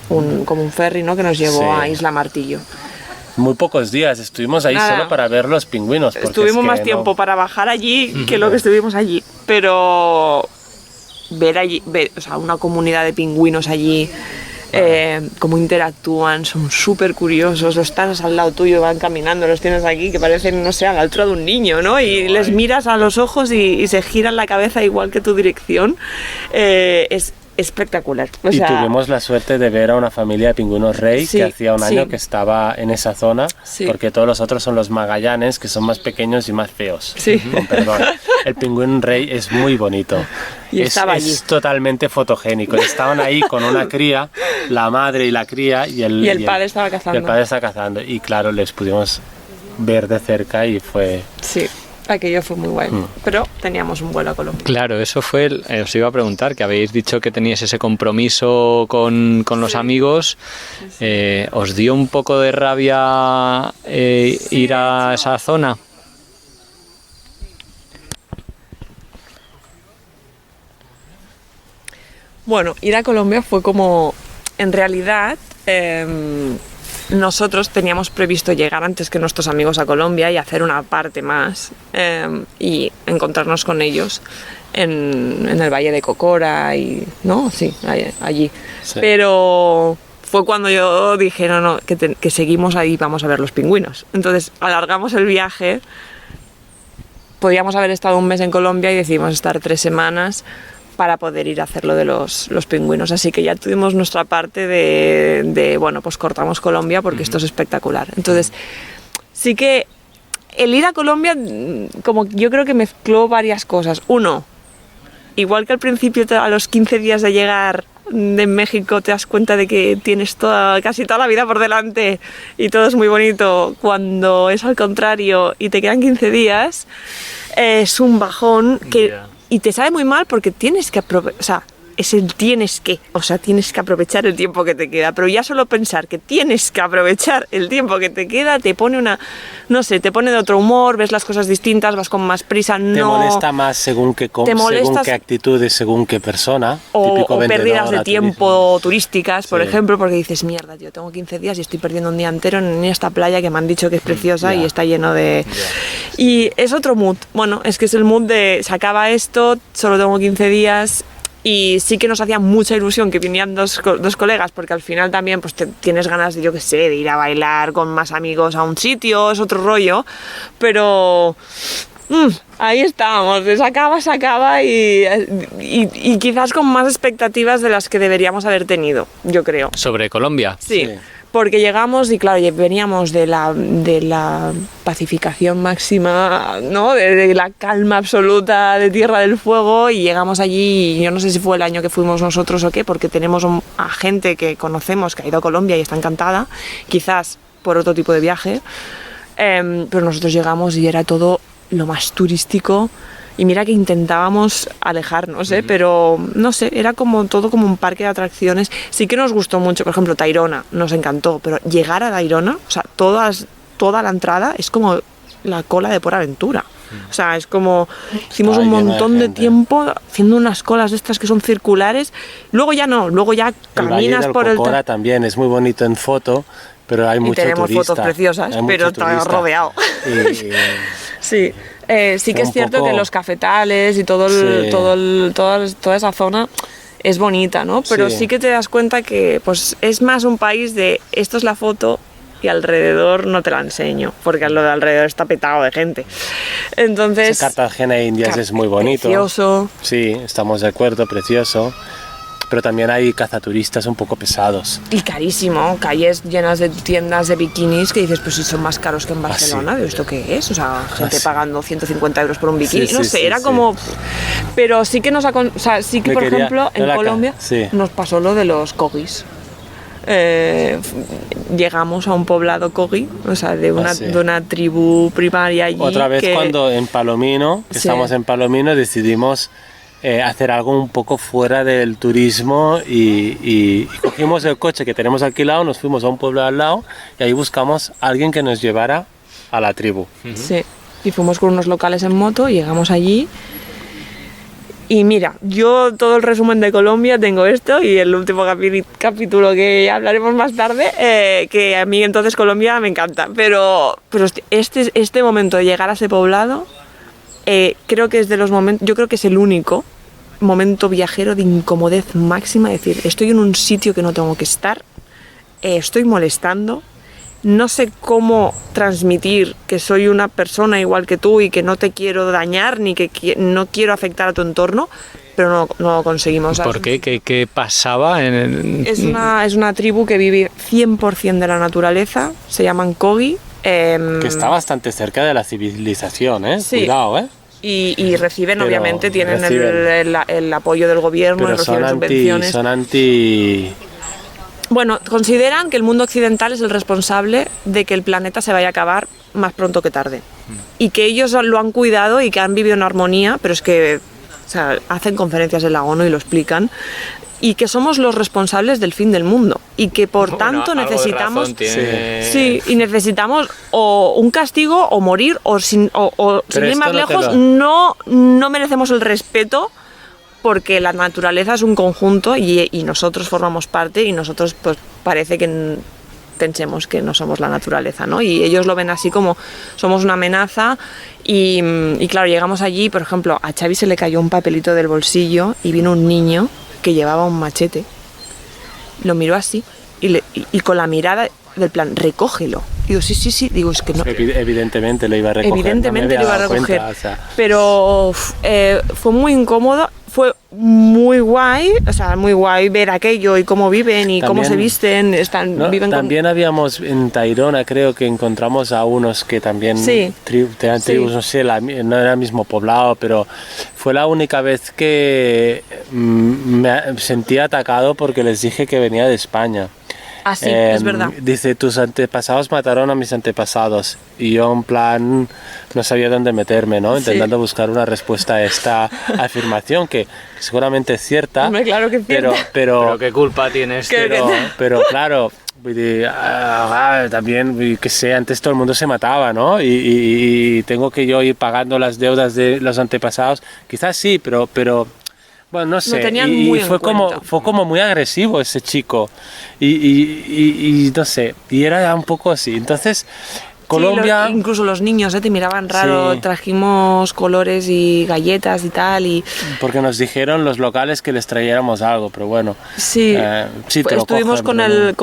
[SPEAKER 3] como un ferry, ¿no? Que nos llevó
[SPEAKER 2] Sí.
[SPEAKER 3] a Isla Martillo.
[SPEAKER 2] Muy pocos días, estuvimos ahí
[SPEAKER 3] Nada.
[SPEAKER 2] solo para ver los pingüinos. porque
[SPEAKER 3] Estuvimos
[SPEAKER 2] es que
[SPEAKER 3] más
[SPEAKER 2] no-
[SPEAKER 3] tiempo para bajar allí que lo que estuvimos allí, pero ver allí, o sea, una comunidad de pingüinos allí, cómo interactúan, son súper curiosos, los estás al lado tuyo, van caminando, los tienes aquí que parecen, no sé, a la altura de un niño, ¿no? Y les miras a los ojos y se giran la cabeza igual que tu dirección. Es espectacular. O
[SPEAKER 2] Y
[SPEAKER 3] sea,
[SPEAKER 2] tuvimos la suerte de ver a una familia de pingüinos rey
[SPEAKER 3] Sí,
[SPEAKER 2] que hacía un año
[SPEAKER 3] sí.
[SPEAKER 2] que estaba en esa zona,
[SPEAKER 3] Sí.
[SPEAKER 2] porque todos los otros son los magallanes, que son más pequeños y más feos.
[SPEAKER 3] Sí.
[SPEAKER 2] Con perdón. El pingüino rey es muy bonito.
[SPEAKER 3] Y estaba allí.
[SPEAKER 2] Es totalmente fotogénico. Estaban ahí con una cría, la madre y la cría, y el
[SPEAKER 3] padre estaba cazando.
[SPEAKER 2] Y el padre está cazando. Y claro, les pudimos ver de cerca y fue...
[SPEAKER 3] Sí, aquello fue muy guay. Pero teníamos un vuelo a Colombia.
[SPEAKER 4] Claro, eso fue, os iba a preguntar, que habéis dicho que teníais ese compromiso con los amigos. ¿Os dio un poco de rabia ir a esa zona?
[SPEAKER 3] Bueno, ir a Colombia fue como, en realidad, nosotros teníamos previsto llegar antes que nuestros amigos a Colombia y hacer una parte más y encontrarnos con ellos en el Valle de Cocora y, ¿no? Sí, allí.
[SPEAKER 2] Sí.
[SPEAKER 3] Pero fue cuando yo dije, no, que seguimos ahí, vamos a ver los pingüinos. Entonces alargamos el viaje, podíamos haber estado un mes en Colombia y decidimos estar 3 semanas para poder ir a hacer lo de los pingüinos. Así que ya tuvimos nuestra parte de bueno, pues cortamos Colombia porque esto es espectacular. Entonces, sí que el ir a Colombia, como yo creo que mezcló varias cosas. Uno, igual que al principio, a los 15 días de llegar de México, te das cuenta de que tienes casi toda la vida por delante y todo es muy bonito. Cuando es al contrario y te quedan 15 días, es un bajón que...
[SPEAKER 4] Ya.
[SPEAKER 3] Y te sabe muy mal porque tienes que aprovechar, o sea, tienes que aprovechar el tiempo que te queda, pero ya solo pensar que tienes que aprovechar el tiempo que te queda te pone te pone de otro humor, ves las cosas distintas, vas con más prisa, no...
[SPEAKER 2] Te molesta más según qué actitudes, según qué persona.
[SPEAKER 3] O pérdidas de
[SPEAKER 2] vendedora,
[SPEAKER 3] tiempo turísticas, por
[SPEAKER 2] Sí.
[SPEAKER 3] ejemplo, porque dices, mierda, tío, tengo 15 días y estoy perdiendo un día entero en esta playa que me han dicho que es preciosa
[SPEAKER 2] Ya.
[SPEAKER 3] y está lleno de... Y es otro mood. Bueno, es que es el mood de, se acaba esto, solo tengo 15 días... Y sí que nos hacía mucha ilusión que vinieran dos colegas, porque al final también pues tienes ganas de, yo qué sé, de ir a bailar con más amigos a un sitio, es otro rollo, pero... ahí estábamos, se acaba y quizás con más expectativas de las que deberíamos haber tenido, yo creo.
[SPEAKER 4] ¿Sobre Colombia?
[SPEAKER 3] Sí,
[SPEAKER 2] Sí.
[SPEAKER 3] porque llegamos y claro, veníamos de la pacificación máxima, ¿no? De la calma absoluta de Tierra del Fuego y llegamos allí, y yo no sé si fue el año que fuimos nosotros o qué, porque tenemos a gente que conocemos que ha ido a Colombia y está encantada, quizás por otro tipo de viaje, pero nosotros llegamos y era todo lo más turístico. Y mira que intentábamos alejarnos, pero no sé, era como todo como un parque de atracciones. Sí que nos gustó mucho, por ejemplo, Tayrona, nos encantó, pero llegar a Tayrona, o sea, toda la entrada es como la cola de Por Aventura. O sea, es como hicimos
[SPEAKER 2] Está
[SPEAKER 3] un
[SPEAKER 2] lleno de
[SPEAKER 3] montón de
[SPEAKER 2] gente.
[SPEAKER 3] tiempo haciendo unas colas de estas que son circulares. Luego ya no, luego ya
[SPEAKER 2] El Valle
[SPEAKER 3] caminas
[SPEAKER 2] del
[SPEAKER 3] por el...
[SPEAKER 2] Cocora también es muy bonito en foto, pero hay
[SPEAKER 3] Y
[SPEAKER 2] mucho
[SPEAKER 3] tenemos
[SPEAKER 2] turista.
[SPEAKER 3] fotos preciosas,
[SPEAKER 2] Hay mucho
[SPEAKER 3] pero está
[SPEAKER 2] turista.
[SPEAKER 3] rodeado.
[SPEAKER 2] Y-
[SPEAKER 3] Sí, sí que
[SPEAKER 2] un
[SPEAKER 3] es cierto
[SPEAKER 2] poco-
[SPEAKER 3] que los cafetales y toda esa zona es bonita, ¿no? Pero
[SPEAKER 2] Sí.
[SPEAKER 3] sí que te das cuenta que pues, es más un país de esto es la foto y alrededor no te la enseño, porque lo de alrededor está petado de gente. Entonces,
[SPEAKER 2] Cartagena de Indias es muy bonito.
[SPEAKER 3] Precioso.
[SPEAKER 2] Sí, estamos de acuerdo, precioso. Pero también hay cazaturistas un poco pesados.
[SPEAKER 3] Y carísimo, calles llenas de tiendas de bikinis que dices, pues si son más caros que en Barcelona,
[SPEAKER 2] sí.
[SPEAKER 3] ¿de esto qué es? O sea, gente
[SPEAKER 2] sí.
[SPEAKER 3] pagando 150 euros por un bikini,
[SPEAKER 2] Sí,
[SPEAKER 3] no
[SPEAKER 2] sí,
[SPEAKER 3] sé,
[SPEAKER 2] sí,
[SPEAKER 3] era
[SPEAKER 2] sí.
[SPEAKER 3] como... Pero sí que sí que
[SPEAKER 2] Me
[SPEAKER 3] por
[SPEAKER 2] quería-
[SPEAKER 3] ejemplo en
[SPEAKER 2] Lola,
[SPEAKER 3] Colombia
[SPEAKER 2] sí.
[SPEAKER 3] nos pasó lo de los cogis. Llegamos a un poblado cogi, o sea, de
[SPEAKER 2] sí.
[SPEAKER 3] una tribu primaria allí.
[SPEAKER 2] Otra vez
[SPEAKER 3] que-
[SPEAKER 2] cuando en Palomino,
[SPEAKER 3] Sí.
[SPEAKER 2] estamos en Palomino, decidimos hacer algo un poco fuera del turismo y cogimos el coche que tenemos alquilado, nos fuimos a un pueblo al lado y ahí buscamos a alguien que nos llevara a la tribu.
[SPEAKER 3] Sí, y fuimos con unos locales en moto, y llegamos allí. Y mira, yo todo el resumen de Colombia tengo esto y el último capítulo que ya hablaremos más tarde, que a mí entonces Colombia me encanta. Pero este momento de llegar a ese poblado, creo que es de los momentos, yo creo que es el único momento viajero de incomodez máxima, es decir, estoy en un sitio que no tengo que estar, estoy molestando, no sé cómo transmitir que soy una persona igual que tú y que no te quiero dañar ni que no quiero afectar a tu entorno, pero no lo conseguimos. ¿Sabes?
[SPEAKER 4] ¿Por qué? ¿Qué pasaba?
[SPEAKER 3] Es una tribu que vive 100% de la naturaleza, se llaman Kogi.
[SPEAKER 2] Que está bastante cerca de la civilización, ¿eh?
[SPEAKER 3] Sí.
[SPEAKER 2] Cuidado, ¿eh?
[SPEAKER 3] Y reciben,
[SPEAKER 2] Pero
[SPEAKER 3] obviamente, tienen
[SPEAKER 2] reciben.
[SPEAKER 3] el apoyo del gobierno,
[SPEAKER 2] Pero
[SPEAKER 3] reciben subvenciones.
[SPEAKER 2] son anti...
[SPEAKER 3] Bueno, consideran que el mundo occidental es el responsable de que el planeta se vaya a acabar más pronto que tarde. Y que ellos lo han cuidado y que han vivido en armonía, pero es que, o sea, hacen conferencias en la ONU y lo explican, y que somos los responsables del fin del mundo y que por tanto necesitamos sí, y necesitamos o un castigo o morir o sin ir más lejos, no merecemos el respeto porque la naturaleza es un conjunto y nosotros formamos parte y nosotros pues parece que pensemos que no somos la naturaleza, ¿no? Y ellos lo ven así como somos una amenaza y claro, llegamos allí, por ejemplo, a Xavi se le cayó un papelito del bolsillo y vino un niño que llevaba un machete, lo miró así y con la mirada del plan, recógelo. Digo, sí, digo, es que no.
[SPEAKER 2] Evidentemente lo iba a recoger.
[SPEAKER 3] Evidentemente lo iba a recoger,
[SPEAKER 2] cuenta, o sea.
[SPEAKER 3] pero fue muy incómodo, fue muy guay, o sea, muy guay ver aquello y cómo viven y cómo se visten, viven
[SPEAKER 2] también habíamos en Tayrona, creo que encontramos a unos que también tenían tribus, no sé, no era el mismo poblado, pero fue la única vez que me sentí atacado porque les dije que venía de España.
[SPEAKER 3] Ah, sí, es verdad.
[SPEAKER 2] Dice, tus antepasados mataron a mis antepasados. Y yo en plan no sabía dónde meterme, ¿no? Intentando buscar una respuesta a esta afirmación, que seguramente es cierta.
[SPEAKER 3] Hombre, claro que es cierta.
[SPEAKER 2] Pero
[SPEAKER 4] ¿qué culpa tienes?
[SPEAKER 2] Pero claro, también, que sé, antes todo el mundo se mataba, ¿no? Y tengo que yo ir pagando las deudas de los antepasados. Quizás sí, pero bueno, no sé, fue como muy agresivo ese chico y no sé, y era un poco así. Entonces Colombia,
[SPEAKER 3] sí, incluso los niños te miraban raro, sí. Trajimos colores y galletas y tal
[SPEAKER 2] porque nos dijeron los locales que les trayéramos algo, pero bueno,
[SPEAKER 3] sí, estuvimos con el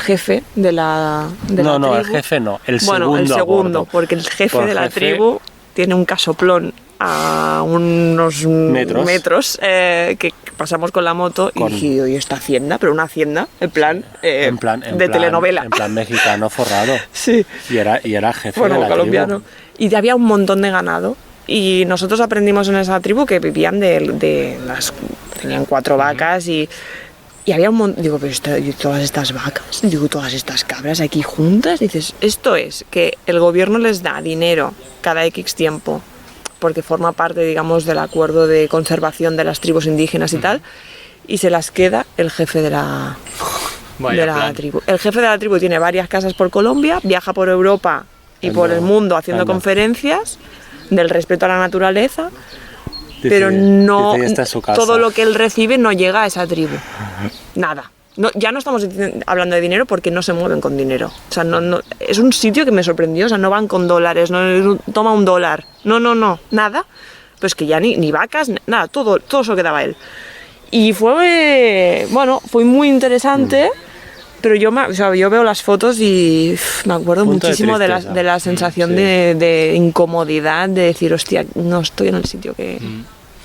[SPEAKER 3] jefe de la tribu.
[SPEAKER 2] El jefe no, el
[SPEAKER 3] segundo, porque el jefe de la tribu tiene un casoplón a unos metros que pasamos con la moto y dije, ¿y esta hacienda? Pero una hacienda, en plan telenovela.
[SPEAKER 2] En plan mexicano forrado.
[SPEAKER 3] Sí.
[SPEAKER 2] Y era jefe de la
[SPEAKER 3] colombiano.
[SPEAKER 2] tribu.
[SPEAKER 3] Y había un montón de ganado. Y nosotros aprendimos en esa tribu que vivían tenían 4 vacas y había un montón. Digo, pero todas estas vacas, todas estas cabras aquí juntas. Dices, esto es que el gobierno les da dinero cada X tiempo porque forma parte, digamos, del acuerdo de conservación de las tribus indígenas y tal, y se las queda el jefe de la tribu. El jefe de la tribu tiene varias casas por Colombia, viaja por Europa y por el mundo haciendo conferencias del respeto a la naturaleza, pero no todo lo que él recibe no llega a esa tribu. Nada. No, ya no estamos hablando de dinero porque no se mueven con dinero. O sea, no, es un sitio que me sorprendió. O sea, no van con dólares, toma $1. No, nada. Pues que ya ni vacas, nada, todo eso que daba él. Y fue muy interesante, pero yo veo las fotos y me acuerdo muchísimo de la sensación de incomodidad, de decir, hostia, no estoy en el sitio que...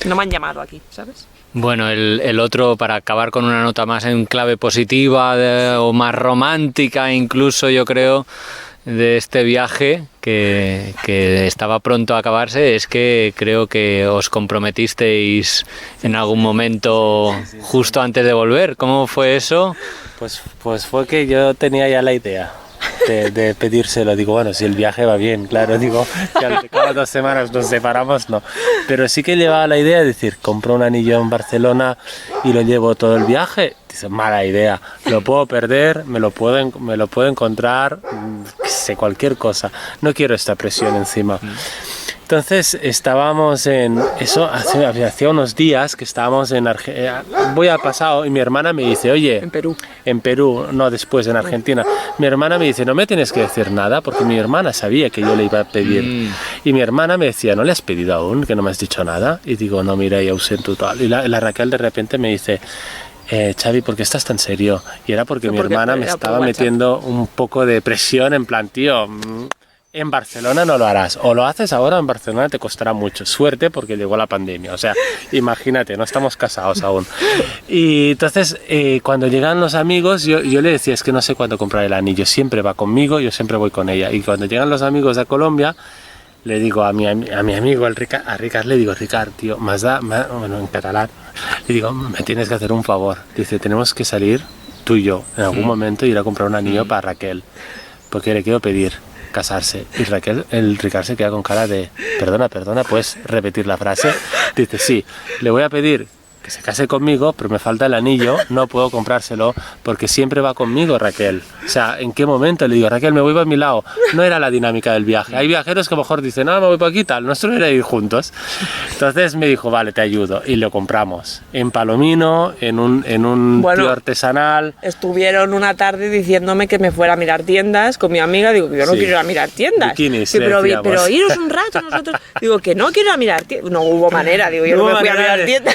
[SPEAKER 3] No me han llamado aquí, ¿sabes?
[SPEAKER 4] Bueno, el otro, para acabar con una nota más en clave positiva o más romántica incluso, yo creo, de este viaje que estaba pronto a acabarse, es que creo que os comprometisteis en algún momento justo antes de volver. ¿Cómo fue eso?
[SPEAKER 2] Pues fue que yo tenía ya la idea de pedírselo. Digo, bueno, si el viaje va bien, claro, digo, que cada 2 semanas nos separamos, no. Pero sí que llevaba la idea de decir, compro un anillo en Barcelona y lo llevo todo el viaje. Dice, mala idea, lo puedo perder, me lo puedo encontrar, sé, cualquier cosa. No quiero esta presión encima. Entonces estábamos en eso, hacía unos días que estábamos en Argentina, voy al pasado y mi hermana me dice, oye, en Perú, no después, en Argentina, mi hermana me dice, no me tienes que decir nada, porque mi hermana sabía que yo le iba a pedir, y mi hermana me decía, ¿no le has pedido aún, que no me has dicho nada? Y digo, no, mira, ya ausento tal, y la Raquel de repente me dice, Xavi, ¿por qué estás tan serio? Y era porque mi hermana me estaba metiendo un poco de presión, en plan, tío... En Barcelona no lo harás. O lo haces ahora, en Barcelona te costará mucho. Suerte porque llegó la pandemia. O sea, imagínate, no estamos casados aún. Y entonces, cuando llegan los amigos, yo le decía, es que no sé cuándo comprar el anillo. Siempre va conmigo, yo siempre voy con ella. Y cuando llegan los amigos de Colombia, le digo a mi amigo, a Ricard, le digo, Ricard, tío, bueno, en catalán, le digo, me tienes que hacer un favor. Dice, tenemos que salir, tú y yo, en algún momento, ir a comprar un anillo para Raquel. Porque le quiero pedir casarse. Y el Ricard se queda con cara de, perdona, ¿puedes repetir la frase? Dice, sí, le voy a pedir que se case conmigo, pero me falta el anillo, no puedo comprárselo porque siempre va conmigo Raquel. O sea, ¿en qué momento le digo, Raquel, me voy para mi lado? No era la dinámica del viaje. Hay viajeros que a lo mejor dicen, no, me voy para aquí, tal. Nuestro era ir juntos. Entonces me dijo, vale, te ayudo. Y lo compramos. En Palomino, en un tío artesanal.
[SPEAKER 3] Estuvieron una tarde diciéndome que me fuera a mirar tiendas con mi amiga. Digo, yo no quiero ir a mirar tiendas.
[SPEAKER 2] Bikinis,
[SPEAKER 3] sí, pero iros un rato nosotros. Digo, que no quiero ir a mirar tiendas. No hubo manera, digo, yo no me fui a mirar tiendas.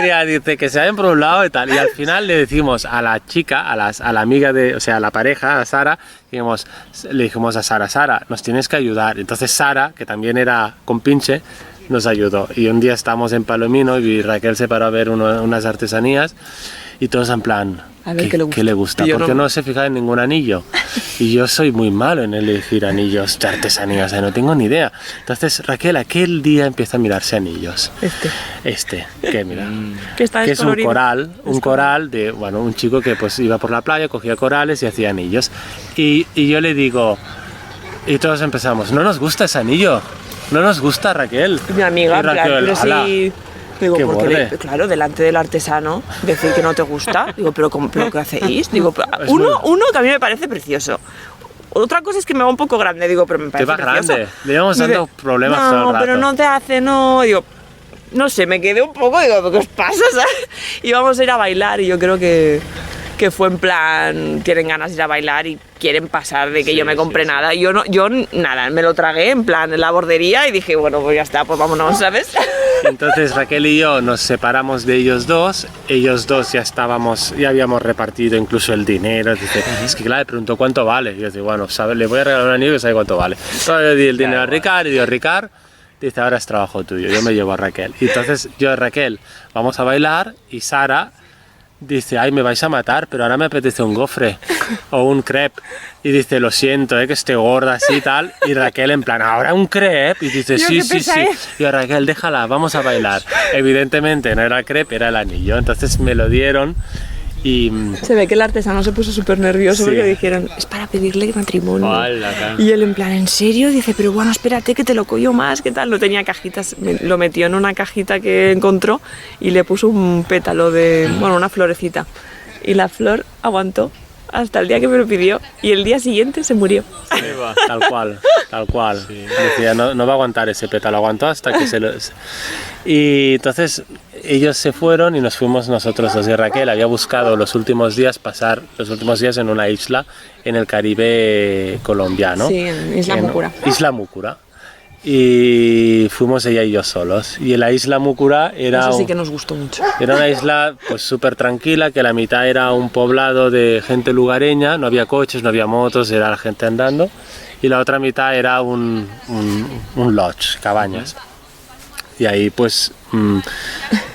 [SPEAKER 2] Dice que se vayan por un lado y tal. Y al final le decimos a la chica, a la amiga o sea, a la pareja, a Sara, le dijimos a Sara, nos tienes que ayudar. Entonces Sara, que también era compinche, nos ayudó. Y un día estábamos en Palomino y Raquel se paró a ver unas artesanías y todos en plan,
[SPEAKER 3] a ver,
[SPEAKER 2] ¿qué le gusta? Porque no se fija en ningún anillo. Y yo soy muy malo en elegir anillos de artesanía, o sea, no tengo ni idea. Entonces Raquel aquel día empieza a mirarse anillos. Que mira, que es un coral de, bueno, un chico que pues iba por la playa, cogía corales y hacía anillos. Y yo le digo, y todos empezamos, no nos gusta ese anillo, no nos gusta, Raquel.
[SPEAKER 3] Mi amiga,
[SPEAKER 2] Raquel,
[SPEAKER 3] pero sí... Digo, porque claro, delante del artesano, decir que no te gusta. Digo, ¿pero qué hacéis? Digo, uno que a mí me parece precioso. Otra cosa es que me va un poco grande, digo, pero me parece precioso.
[SPEAKER 2] Grande, le íbamos dando problemas todo el rato.
[SPEAKER 3] No, pero no te hace, no. Digo, no sé, me quedé un poco, digo, ¿qué os pasa? ¿Sabes? Y vamos a ir a bailar y yo creo que fue en plan, tienen ganas de ir a bailar y quieren pasar de que yo me compre nada. Yo nada, me lo tragué en plan en la bordería y dije, bueno, pues ya está, pues vámonos, ¿sabes?
[SPEAKER 2] Entonces Raquel y yo nos separamos de ellos dos ya habíamos repartido incluso el dinero. Dice, es que claro, le preguntó cuánto vale. Y yo digo, bueno, ¿sabes? Le voy a regalar un anillo que sabe cuánto vale. Entonces yo di el dinero a Ricard y digo, Ricard, dice, ahora es trabajo tuyo, yo me llevo a Raquel. Y entonces yo, Raquel, vamos a bailar y Sara dice, ay, me vais a matar, pero ahora me apetece un gofre o un crepe. Y dice, lo siento, que esté gorda así y tal. Y Raquel en plan, ¿ahora un crepe? Y dice, sí. Y yo, Raquel, déjala, vamos a bailar. Evidentemente no era el crepe, era el anillo. Entonces me lo dieron y...
[SPEAKER 3] Se ve que el artesano se puso súper nervioso porque dijeron, es para pedirle matrimonio.
[SPEAKER 2] Hola,
[SPEAKER 3] y él en plan, ¿en serio? Dice, pero bueno, espérate que te lo collo más, ¿qué tal? No tenía cajitas, lo metió en una cajita que encontró y le puso un pétalo una florecita. Y la flor aguantó hasta el día que me lo pidió y el día siguiente se murió.
[SPEAKER 2] Tal cual. Sí. Decía, no va a aguantar ese pétalo, aguantó hasta que se lo... Y entonces ellos se fueron y nos fuimos nosotros dos. Y Raquel había buscado pasar los últimos días en una isla en el Caribe colombiano.
[SPEAKER 3] Sí, en Isla Mucura.
[SPEAKER 2] Isla Mucura. Y fuimos ella y yo solos. Y en la isla Mucura era...
[SPEAKER 3] Eso sí que nos gustó mucho.
[SPEAKER 2] Era una isla pues súper tranquila, que la mitad era un poblado de gente lugareña, no había coches, no había motos, era la gente andando. Y la otra mitad era un lodge, cabañas. Y ahí pues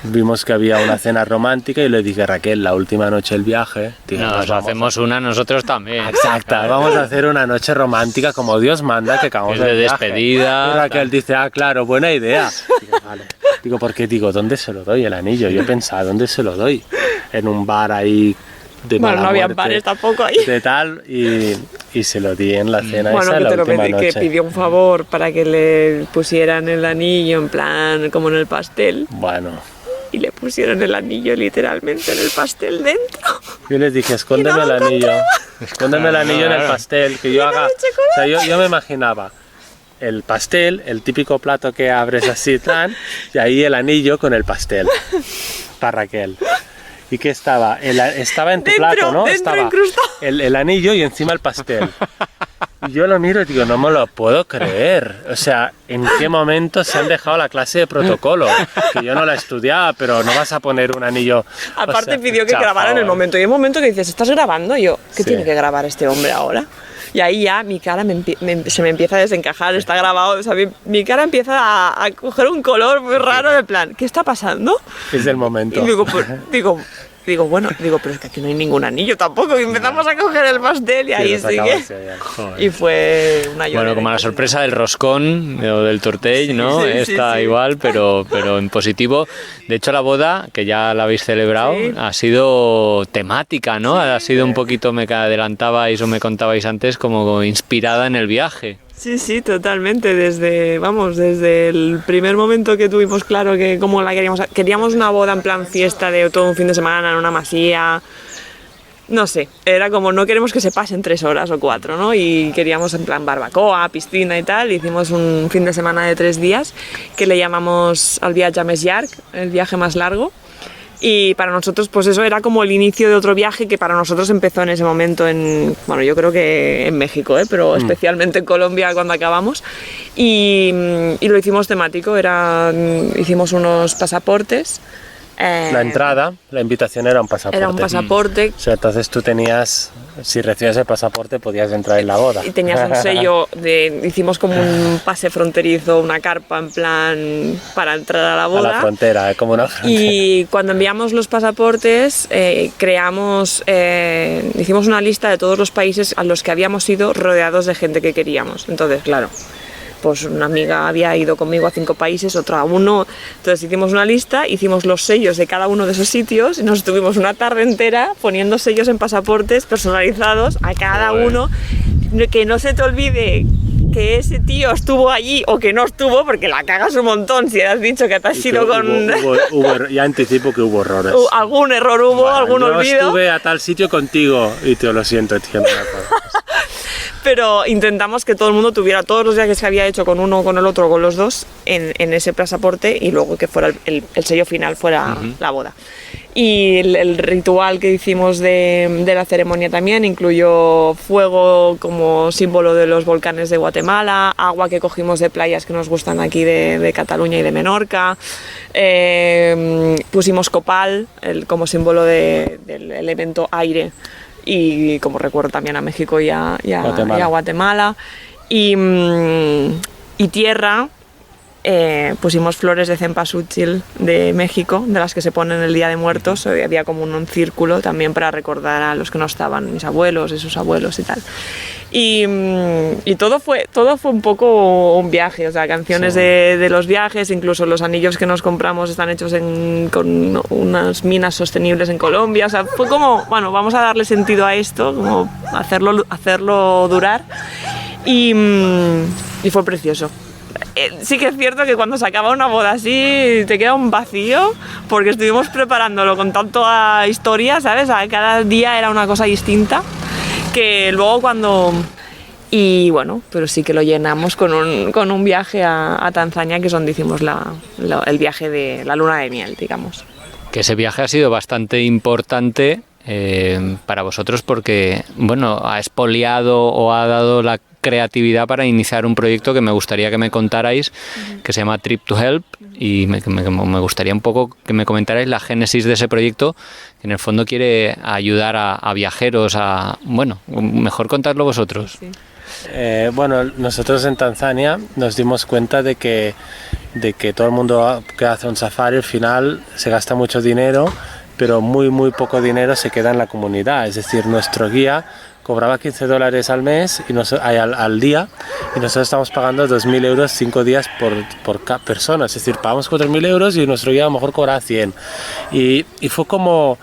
[SPEAKER 2] vimos que había una cena romántica y le dije, Raquel, la última noche del viaje...
[SPEAKER 4] Nos hacemos una nosotros también.
[SPEAKER 2] Exacto, vamos a hacer una noche romántica como Dios manda, que acabamos de
[SPEAKER 4] despedida.
[SPEAKER 2] Y Raquel dice, claro, buena idea. Digo, vale. Digo, ¿por qué? Digo, ¿dónde se lo doy el anillo? Yo pensaba, ¿dónde se lo doy? En un bar ahí...
[SPEAKER 3] no había bares tampoco ahí.
[SPEAKER 2] De tal, y se lo di en la cena
[SPEAKER 3] esa,
[SPEAKER 2] la última noche.
[SPEAKER 3] Que pidió un favor para que le pusieran el anillo en plan como en el pastel.
[SPEAKER 2] Bueno.
[SPEAKER 3] Y le pusieron el anillo literalmente en el pastel dentro.
[SPEAKER 2] Yo les dije, escóndeme el anillo. Escóndeme el anillo en el pastel, que yo haga... O sea, yo me imaginaba el pastel, el típico plato que abres así, y ahí el anillo con el pastel. Para Raquel. ¿Y qué estaba? Estaba en tu plato, ¿no? Estaba el anillo y encima el pastel. Y yo lo miro y digo, no me lo puedo creer. O sea, ¿en qué momento se han dejado la clase de protocolo? Que yo no la estudiaba, pero no vas a poner un anillo...
[SPEAKER 3] Aparte pidió que grabara en el momento. Y hay un momento que dices, ¿estás grabando? Y yo, ¿qué tiene que grabar este hombre ahora? Y ahí ya mi cara se me empieza a desencajar, está grabado, o sea, mi cara empieza a coger un color muy raro, de plan, ¿qué está pasando?
[SPEAKER 2] Es el momento.
[SPEAKER 3] Y digo, pero es que aquí no hay ningún anillo tampoco. Y empezamos a coger el pastel y ahí sigue. Y fue una llorera.
[SPEAKER 4] Bueno, como la sorpresa del roscón o del tortell, ¿no? Está igual, pero en positivo. De hecho, la boda, que ya la habéis celebrado, ha sido temática, ¿no? Ha sido un poquito, me adelantabais o me contabais antes, como inspirada en el viaje.
[SPEAKER 3] Sí, totalmente. Desde el primer momento que tuvimos claro que cómo la queríamos una boda en plan fiesta de todo un fin de semana en una masía. No sé, era como no queremos que se pasen 3 horas o 4, ¿no? Y queríamos en plan barbacoa, piscina y tal. Hicimos un fin de semana de 3 días que le llamamos el viatge més llarg, el viaje más largo. Y para nosotros, pues eso era como el inicio de otro viaje que para nosotros empezó en ese momento bueno, yo creo que en México, pero especialmente en Colombia cuando acabamos. Y lo hicimos temático, hicimos unos pasaportes.
[SPEAKER 2] La entrada, la invitación era un pasaporte.
[SPEAKER 3] Era un pasaporte.
[SPEAKER 2] O sea, entonces tú tenías, si recibías el pasaporte, podías entrar en la boda.
[SPEAKER 3] Y tenías un sello, hicimos como un pase fronterizo, una carpa en plan para entrar a la boda.
[SPEAKER 2] A la frontera, como una frontera.
[SPEAKER 3] Y cuando enviamos los pasaportes, hicimos una lista de todos los países a los que habíamos ido rodeados de gente que queríamos. Entonces, claro, pues una amiga había ido conmigo a 5 países, otra a 1, entonces hicimos una lista, hicimos los sellos de cada uno de esos sitios y nos estuvimos una tarde entera poniendo sellos en pasaportes personalizados a cada uno, que no se te olvide que ese tío estuvo allí o que no estuvo, porque la cagas un montón si has dicho que te has ido con...
[SPEAKER 2] Ya anticipo que hubo errores.
[SPEAKER 3] Algún error hubo, bueno, algún olvido.
[SPEAKER 2] Yo estuve a tal sitio contigo y te lo siento, tío, no me acuerdo.
[SPEAKER 3] Pero intentamos que todo el mundo tuviera todos los viajes que había hecho con uno, con el otro, con los dos en ese pasaporte y luego que fuera el sello final fuera la boda. Y el ritual que hicimos de la ceremonia también incluyó fuego como símbolo de los volcanes de Guatemala, agua que cogimos de playas que nos gustan aquí de Cataluña y de Menorca, pusimos copal como símbolo del elemento aire y como recuerdo también a México y a Guatemala. Y tierra. Pusimos flores de cempasúchil de México, de las que se ponen el Día de Muertos. Había como un círculo también para recordar a los que no estaban, mis abuelos y sus abuelos y tal. Y todo fue un poco un viaje, o sea, canciones de los viajes, incluso los anillos que nos compramos están hechos con unas minas sostenibles en Colombia. O sea, fue como, bueno, vamos a darle sentido a esto, como hacerlo durar. Y fue precioso. Sí que es cierto que cuando se acaba una boda así te queda un vacío porque estuvimos preparándolo con tanta historia, ¿sabes? Cada día era una cosa distinta que luego y bueno, pero sí que lo llenamos con un viaje a Tanzania, que es donde hicimos el viaje de la luna de miel, digamos.
[SPEAKER 4] Que ese viaje ha sido bastante importante para vosotros porque, bueno, ha expoliado o ha dado la creatividad para iniciar un proyecto que me gustaría que me contarais, que se llama Trip to Help, y me gustaría un poco que me comentarais la génesis de ese proyecto, que en el fondo quiere ayudar a viajeros bueno, mejor contarlo vosotros.
[SPEAKER 3] Sí.
[SPEAKER 2] Bueno, nosotros en Tanzania nos dimos cuenta de que todo el mundo que hace un safari al final se gasta mucho dinero, pero muy poco dinero se queda en la comunidad. Es decir, nuestro guía cobraba $15 al mes al día, y nosotros estamos pagando 2.000 euros 5 días por cada persona. Es decir, pagamos 4.000 euros y nuestro guía a lo mejor cobraba 100. Y fue como,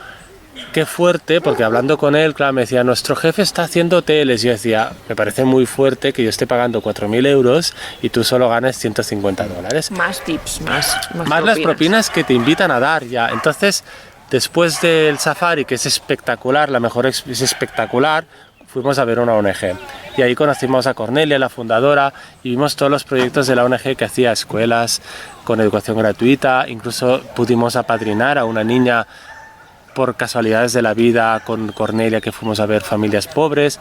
[SPEAKER 2] qué fuerte, porque hablando con él, claro, me decía, nuestro jefe está haciendo hoteles. Y yo decía, me parece muy fuerte que yo esté pagando 4.000 euros y tú solo ganes $150.
[SPEAKER 3] Más tips, más
[SPEAKER 2] las propinas que te invitan a dar ya. Entonces, después del safari, que es espectacular, es espectacular, fuimos a ver una ONG. Y ahí conocimos a Cornelia, la fundadora, y vimos todos los proyectos de la ONG que hacía escuelas con educación gratuita. Incluso pudimos apadrinar a una niña por casualidades de la vida con Cornelia, que fuimos a ver familias pobres.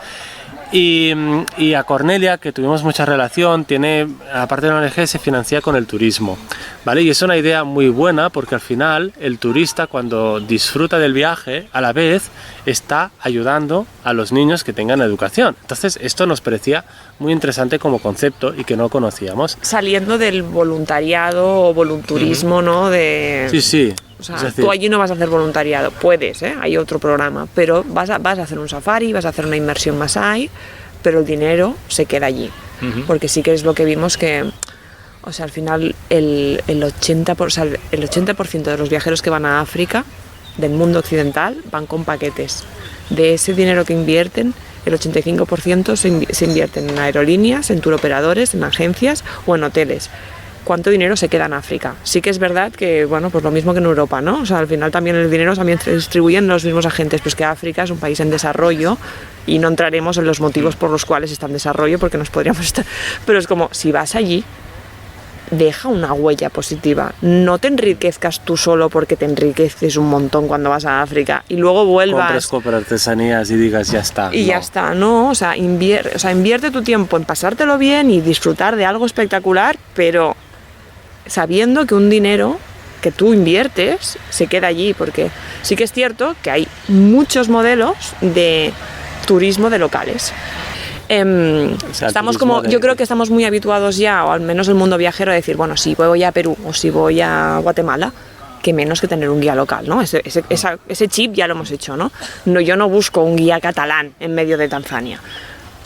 [SPEAKER 2] Y a Cornelia, que tuvimos mucha relación, tiene, aparte de la ONG, se financia con el turismo, ¿vale? Y es una idea muy buena porque al final el turista, cuando disfruta del viaje, a la vez está ayudando a los niños que tengan educación. Entonces esto nos parecía muy interesante como concepto y que no conocíamos.
[SPEAKER 3] Saliendo del voluntariado o volunturismo, ¿no?
[SPEAKER 2] Sí, sí.
[SPEAKER 3] O sea,
[SPEAKER 2] Es decir,
[SPEAKER 3] tú allí no vas a hacer voluntariado, puedes, hay otro programa, pero vas a hacer un safari, vas a hacer una inmersión Masái, pero el dinero se queda allí. Porque sí que es lo que vimos que, o sea, al final el 80% de los viajeros que van a África, del mundo occidental, van con paquetes. De ese dinero que invierten, el 85% se invierten en aerolíneas, en turoperadores, en agencias o en hoteles. ¿Cuánto dinero se queda en África? Sí que es verdad que, bueno, pues lo mismo que en Europa, ¿no? O sea, al final también el dinero también se distribuye en los mismos agentes, pues que África es un país en desarrollo y no entraremos en los motivos por los cuales está en desarrollo porque nos podríamos estar... Pero es como, si vas allí, deja una huella positiva. No te enriquezcas tú solo porque te enriqueces un montón cuando vas a África y luego vuelvas...
[SPEAKER 2] comprar artesanías y digas, ya está.
[SPEAKER 3] Y ya está, ¿no? O sea, invierte tu tiempo en pasártelo bien y disfrutar de algo espectacular, pero sabiendo que un dinero que tú inviertes se queda allí, porque sí que es cierto que hay muchos modelos de turismo de locales. Yo creo que estamos muy habituados ya, o al menos el mundo viajero, a decir, bueno, si voy a Perú o si voy a Guatemala, que menos que tener un guía local, ¿no? Ese chip ya lo hemos hecho, ¿no? Yo no busco un guía catalán en medio de Tanzania.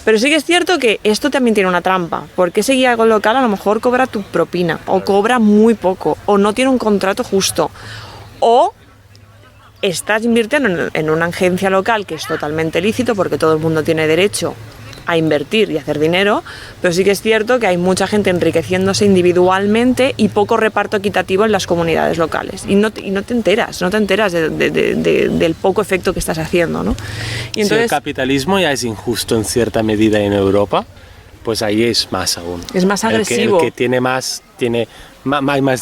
[SPEAKER 3] Pero sí que es cierto que esto también tiene una trampa, porque ese guía local a lo mejor cobra tu propina, o cobra muy poco, o no tiene un contrato justo, o estás invirtiendo en una agencia local que es totalmente lícito, porque todo el mundo tiene derecho a invertir y hacer dinero, pero sí que es cierto que hay mucha gente enriqueciéndose individualmente y poco reparto equitativo en las comunidades locales. Y no te enteras del poco efecto que estás haciendo, ¿no? Y entonces,
[SPEAKER 2] si el capitalismo ya es injusto en cierta medida en Europa, pues ahí es más aún.
[SPEAKER 3] Es más agresivo.
[SPEAKER 2] El que tiene más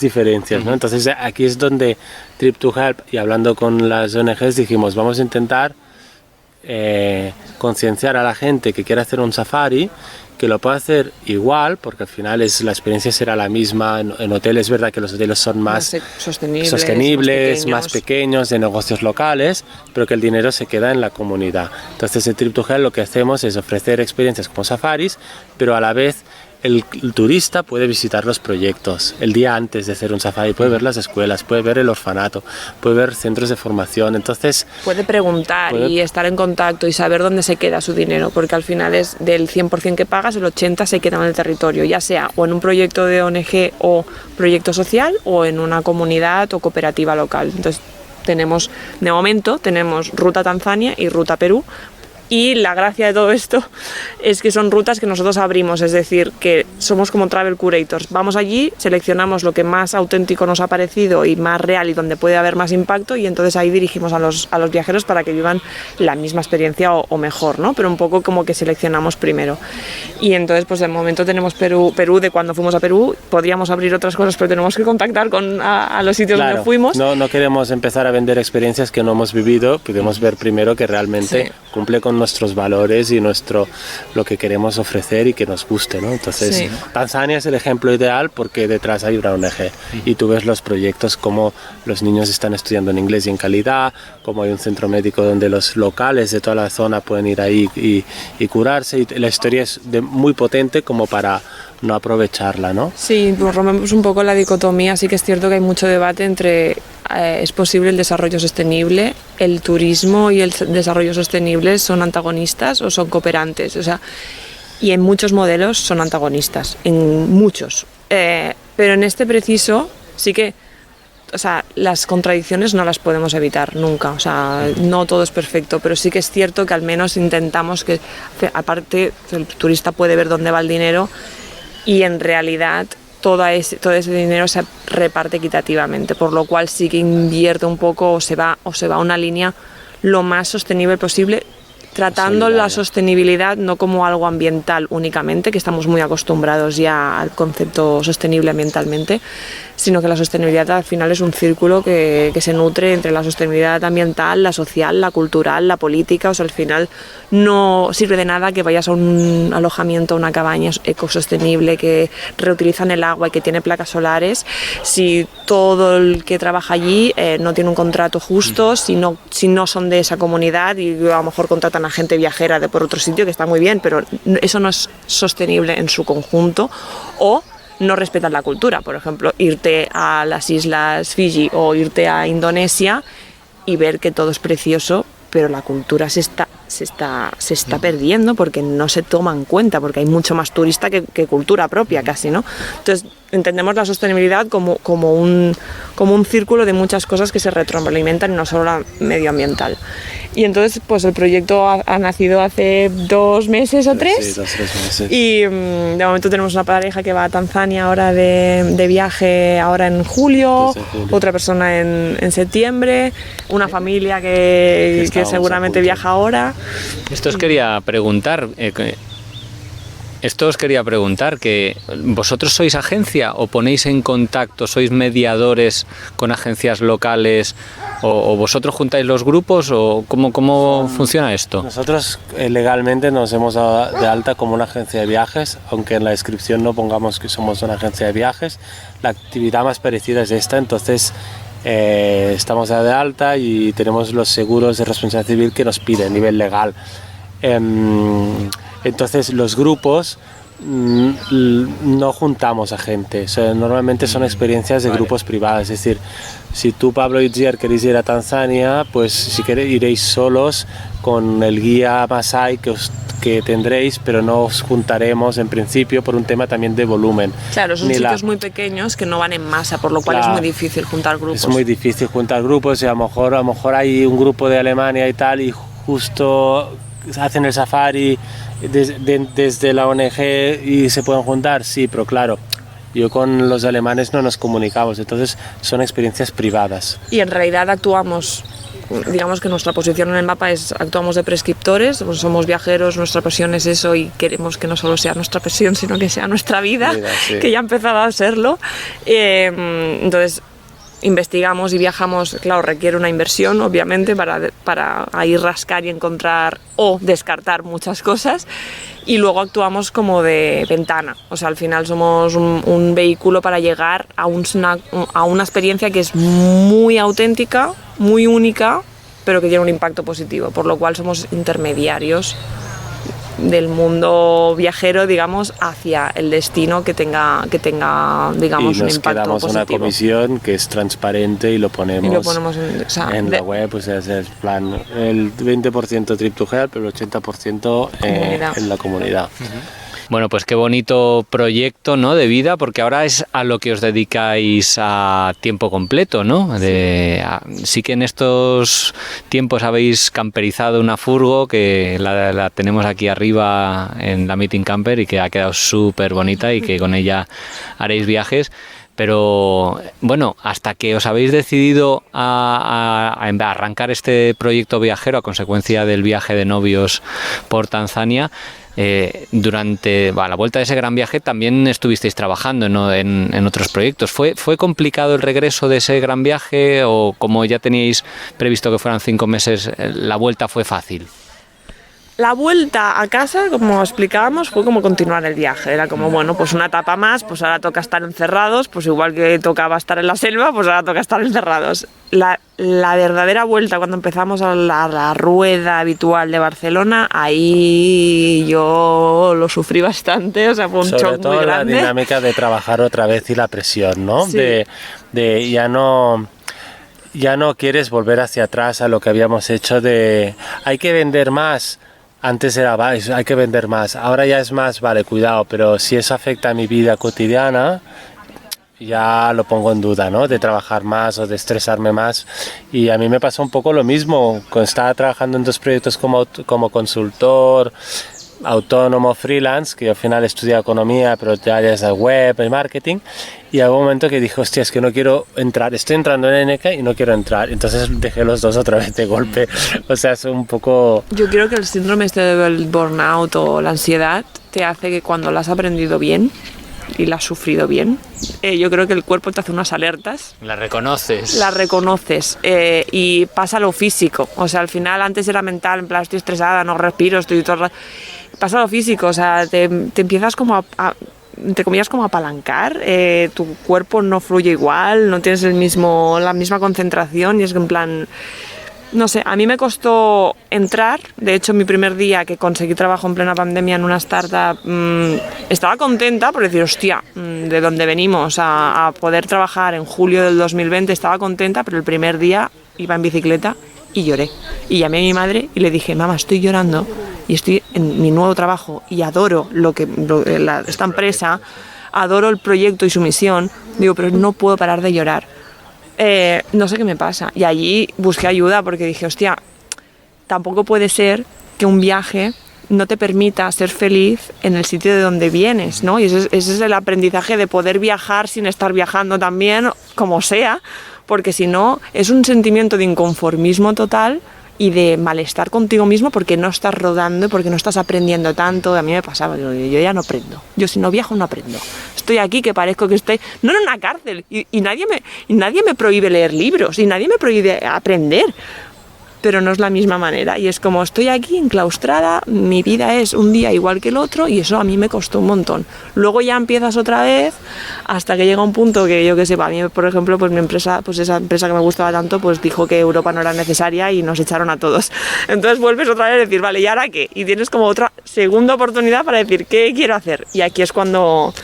[SPEAKER 2] diferencias, ¿no? Entonces aquí es donde Trip to Help, y hablando con las ONGs, dijimos, vamos a intentar concienciar a la gente que quiere hacer un safari, que lo puede hacer igual, porque al final la experiencia será la misma. En hoteles es verdad que los hoteles son más sostenibles, más pequeños, de negocios locales, pero que el dinero se queda en la comunidad. Entonces en Trip to Help lo que hacemos es ofrecer experiencias como safaris, pero a la vez el turista puede visitar los proyectos el día antes de hacer un safari, puede ver las escuelas, puede ver el orfanato, puede ver centros de formación. Entonces
[SPEAKER 3] puede preguntar y estar en contacto y saber dónde se queda su dinero, porque al final es del 100% que pagas, el 80% se queda en el territorio, ya sea o en un proyecto de ONG o proyecto social, o en una comunidad o cooperativa local. Entonces de momento tenemos ruta Tanzania y ruta Perú. Y la gracia de todo esto es que son rutas que nosotros abrimos, es decir, que somos como travel curators. Vamos allí, seleccionamos lo que más auténtico nos ha parecido y más real y donde puede haber más impacto, y entonces ahí dirigimos a los viajeros para que vivan la misma experiencia o mejor, ¿no? Pero un poco como que seleccionamos primero. Y entonces, pues de momento tenemos Perú, de cuando fuimos a Perú. Podríamos abrir otras cosas, pero tenemos que contactar a los sitios donde fuimos.
[SPEAKER 2] No queremos empezar a vender experiencias que no hemos vivido, queremos ver primero que realmente cumple con nuestros valores y lo que queremos ofrecer y que nos guste, ¿no? Entonces Tanzania es el ejemplo ideal porque detrás hay una ONG y tú ves los proyectos, como los niños están estudiando en inglés y en calidad, como hay un centro médico donde los locales de toda la zona pueden ir ahí y curarse, y la historia es muy potente como para no aprovecharla, ¿no?
[SPEAKER 3] Sí, pues rompemos un poco la dicotomía. Sí que es cierto que hay mucho debate entre es posible el desarrollo sostenible, el turismo y el desarrollo sostenible son antagonistas o son cooperantes, o sea, y en muchos modelos son antagonistas, en muchos, pero en este preciso sí que, o sea, las contradicciones no las podemos evitar nunca, o sea, no todo es perfecto, pero sí que es cierto que al menos intentamos que, aparte, el turista puede ver dónde va el dinero y en realidad todo ese dinero se reparte equitativamente, por lo cual sí que invierte un poco o se va a una línea lo más sostenible posible, tratando la sostenibilidad no como algo ambiental únicamente, que estamos muy acostumbrados ya al concepto sostenible ambientalmente, sino que la sostenibilidad al final es un círculo que se nutre entre la sostenibilidad ambiental, la social, la cultural, la política. O sea, al final no sirve de nada que vayas a un alojamiento, a una cabaña ecosostenible que reutilizan el agua y que tiene placas solares, si todo el que trabaja allí no tiene un contrato justo, si no son de esa comunidad y a lo mejor contratan a gente viajera de por otro sitio, que está muy bien, pero eso no es sostenible en su conjunto, o no respetan la cultura. Por ejemplo, irte a las islas Fiji o irte a Indonesia y ver que todo es precioso, pero la cultura se está perdiendo porque no se toma en cuenta, porque hay mucho más turista que cultura propia casi, ¿no? Entonces entendemos la sostenibilidad como un círculo de muchas cosas que se retroalimentan y no solo la medioambiental. Y entonces pues el proyecto ha nacido hace 2 meses o 3.
[SPEAKER 2] Sí, 2-3 meses.
[SPEAKER 3] Y de momento tenemos una pareja que va a Tanzania ahora de viaje ahora en julio, otra persona en septiembre, una familia que seguramente viaja ahora.
[SPEAKER 4] Esto os quería preguntar, que ¿vosotros sois agencia o ponéis en contacto, sois mediadores con agencias locales o vosotros juntáis los grupos o cómo funciona esto?
[SPEAKER 2] Nosotros legalmente nos hemos dado de alta como una agencia de viajes, aunque en la descripción no pongamos que somos una agencia de viajes. La actividad más parecida es esta, entonces estamos de alta y tenemos los seguros de responsabilidad civil que nos pide a nivel legal. Entonces los grupos no juntamos a gente, o sea, normalmente son experiencias de grupos privados, es decir, si tú, Pablo y Itziar, queréis ir a Tanzania, pues si queréis iréis solos con el guía Masai que tendréis, pero no os juntaremos en principio por un tema también de volumen.
[SPEAKER 3] Claro, son sitios muy pequeños que no van en masa, por lo cual es muy difícil juntar grupos.
[SPEAKER 2] Es muy difícil juntar grupos y a lo mejor hay un grupo de Alemania y tal y justo hacen el safari desde la ONG y se pueden juntar, sí, pero claro, yo con los alemanes no nos comunicamos, entonces son experiencias privadas.
[SPEAKER 3] Y en realidad actuamos, digamos que nuestra posición en el mapa es actuamos de prescriptores, pues somos viajeros, nuestra pasión es eso y queremos que no solo sea nuestra pasión, sino que sea nuestra vida, sí. Que ya ha empezado a serlo. Entonces investigamos y viajamos, claro, requiere una inversión, obviamente, para ahí rascar y encontrar o descartar muchas cosas, y luego actuamos como de ventana, o sea, al final somos un vehículo para llegar a una experiencia que es muy auténtica, muy única, pero que tiene un impacto positivo, por lo cual somos intermediarios del mundo viajero, digamos, hacia el destino que tenga digamos, un impacto positivo. Y nos quedamos
[SPEAKER 2] una comisión que es transparente y lo ponemos en la web, pues es el plan, el 20% Trip to Help, el 80% en la comunidad.
[SPEAKER 4] Bueno, pues qué bonito proyecto, ¿no?, de vida, porque ahora es a lo que os dedicáis a tiempo completo, ¿no? Sí que en estos tiempos habéis camperizado una furgo que la tenemos aquí arriba en la Meeting Camper y que ha quedado súper bonita y que con ella haréis viajes. Pero bueno, hasta que os habéis decidido a arrancar este proyecto viajero a consecuencia del viaje de novios por Tanzania, durante la vuelta de ese gran viaje también estuvisteis trabajando en otros proyectos. ¿Fue complicado el regreso de ese gran viaje o como ya teníais previsto que fueran 5 meses, la vuelta fue fácil?
[SPEAKER 3] La vuelta a casa, como explicábamos, fue como continuar el viaje. Era como, bueno, pues una etapa más, pues ahora toca estar encerrados, pues igual que tocaba estar en la selva, pues ahora toca estar encerrados. La verdadera vuelta, cuando empezamos a la rueda habitual de Barcelona, ahí yo lo sufrí bastante, o sea, fue un shock muy grande.
[SPEAKER 2] Sobre todo la dinámica de trabajar otra vez y la presión, ¿no?
[SPEAKER 3] Sí.
[SPEAKER 2] De ya no quieres volver hacia atrás a lo que habíamos hecho de hay que vender más. Antes era, hay que vender más, ahora ya es más, vale, cuidado, pero si eso afecta a mi vida cotidiana, ya lo pongo en duda, ¿no? De trabajar más o de estresarme más. Y a mí me pasó un poco lo mismo, cuando estaba trabajando en 2 proyectos como consultor, autónomo, freelance, que al final estudia economía, pero te áreas de web y marketing. Y hubo un momento que dije, hostia, es que no quiero entrar, estoy entrando en NK y no quiero entrar. Entonces dejé los dos otra vez de golpe. O sea, es un poco...
[SPEAKER 3] Yo creo que el síndrome este del burnout o la ansiedad te hace que cuando la has aprendido bien y la has sufrido bien, yo creo que el cuerpo te hace unas alertas.
[SPEAKER 4] La reconoces.
[SPEAKER 3] La reconoces y pasa a lo físico. O sea, al final antes era mental, en plan estoy estresada, no respiro, estoy todo el rato. Pasa a lo físico, o sea, te empiezas como entre comillas, como a apalancar, tu cuerpo no fluye igual, no tienes la misma concentración y es que en plan... No sé, a mí me costó entrar. De hecho, mi primer día que conseguí trabajo en plena pandemia en una startup, estaba contenta por decir, hostia, de dónde venimos a poder trabajar en julio del 2020, estaba contenta, pero el primer día iba en bicicleta y lloré. Y llamé a mi madre y le dije, mamá, estoy llorando y estoy en mi nuevo trabajo y adoro esta empresa, adoro el proyecto y su misión. Digo, pero no puedo parar de llorar. No sé qué me pasa. Y allí busqué ayuda porque dije, hostia, tampoco puede ser que un viaje no te permita ser feliz en el sitio de donde vienes, ¿no? Y ese es el aprendizaje de poder viajar sin estar viajando también, como sea, porque si no, es un sentimiento de inconformismo total y de malestar contigo mismo porque no estás rodando y porque no estás aprendiendo tanto. A mí me pasaba, yo ya no aprendo. Yo si no viajo no aprendo. Estoy aquí que parezco que estoy, no en una cárcel, y nadie me prohíbe leer libros y nadie me prohíbe aprender, pero no es la misma manera y es como estoy aquí enclaustrada, mi vida es un día igual que el otro y eso a mí me costó un montón. Luego ya empiezas otra vez hasta que llega un punto que yo que sé, para mí por ejemplo, pues mi empresa, pues esa empresa que me gustaba tanto, pues dijo que Europa no era necesaria y nos echaron a todos. Entonces vuelves otra vez a decir, vale, ¿y ahora qué? Y tienes como otra segunda oportunidad para decir, ¿qué quiero hacer? Y aquí es cuando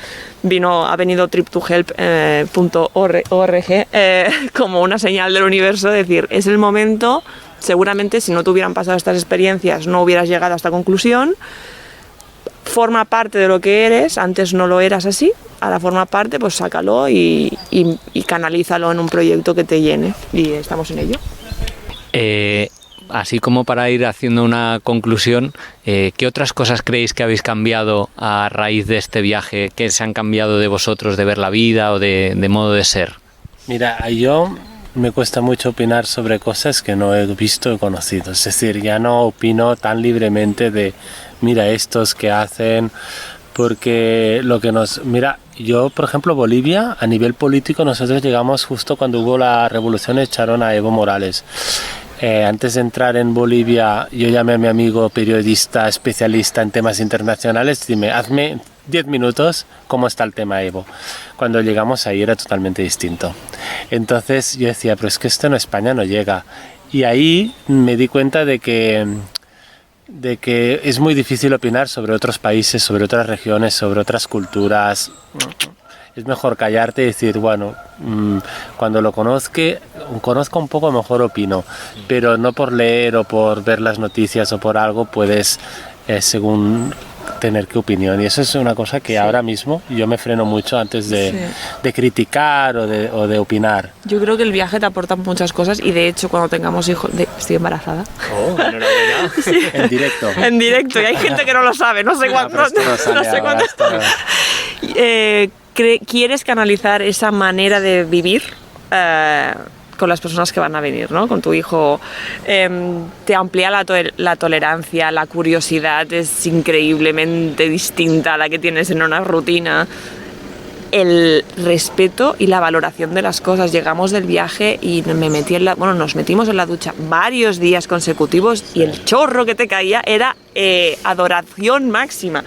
[SPEAKER 3] ha venido trip2help.org como una señal del universo, decir, es el momento. Seguramente si no te hubieran pasado estas experiencias no hubieras llegado a esta conclusión. Forma parte de lo que eres, antes no lo eras así, ahora forma parte, pues sácalo y canalízalo en un proyecto que te llene y estamos en ello.
[SPEAKER 4] Así como para ir haciendo una conclusión, ¿qué otras cosas creéis que habéis cambiado a raíz de este viaje? ¿Qué se han cambiado de vosotros, de ver la vida o de modo de ser?
[SPEAKER 2] Mira, yo... me cuesta mucho opinar sobre cosas que no he visto y conocido. Es decir, ya no opino tan libremente de, mira, estos que hacen, porque lo que nos... Mira, yo, por ejemplo, Bolivia, a nivel político, nosotros llegamos justo cuando hubo la revolución, echaron a Evo Morales. Antes de entrar en Bolivia, yo llamé a mi amigo periodista especialista en temas internacionales, dime, hazme 10 minutos cómo está el tema Evo. Cuando llegamos ahí era totalmente distinto. Entonces yo decía, pero es que esto en España no llega. Y ahí me di cuenta de que es muy difícil opinar sobre otros países, sobre otras regiones, sobre otras culturas. Es mejor callarte y decir, bueno, cuando lo conozca un poco, mejor opino. Pero no por leer o por ver las noticias o por algo puedes, según tener qué opinión. Y eso es una cosa que ahora mismo yo me freno mucho antes de criticar o de opinar.
[SPEAKER 3] Yo creo que el viaje te aporta muchas cosas y de hecho cuando tengamos hijos... Estoy embarazada.
[SPEAKER 2] Oh, enhorabuena. Sí. En directo.
[SPEAKER 3] En directo, y hay gente que no lo sabe, no sé cuánto. No sé cuánto. ¿Quieres canalizar esa manera de vivir con las personas que van a venir, ¿no? Con tu hijo? Te amplía la tolerancia, la curiosidad es increíblemente distinta a la que tienes en una rutina. El respeto y la valoración de las cosas. Llegamos del viaje y nos metimos en la ducha varios días consecutivos y el chorro que te caía era adoración máxima.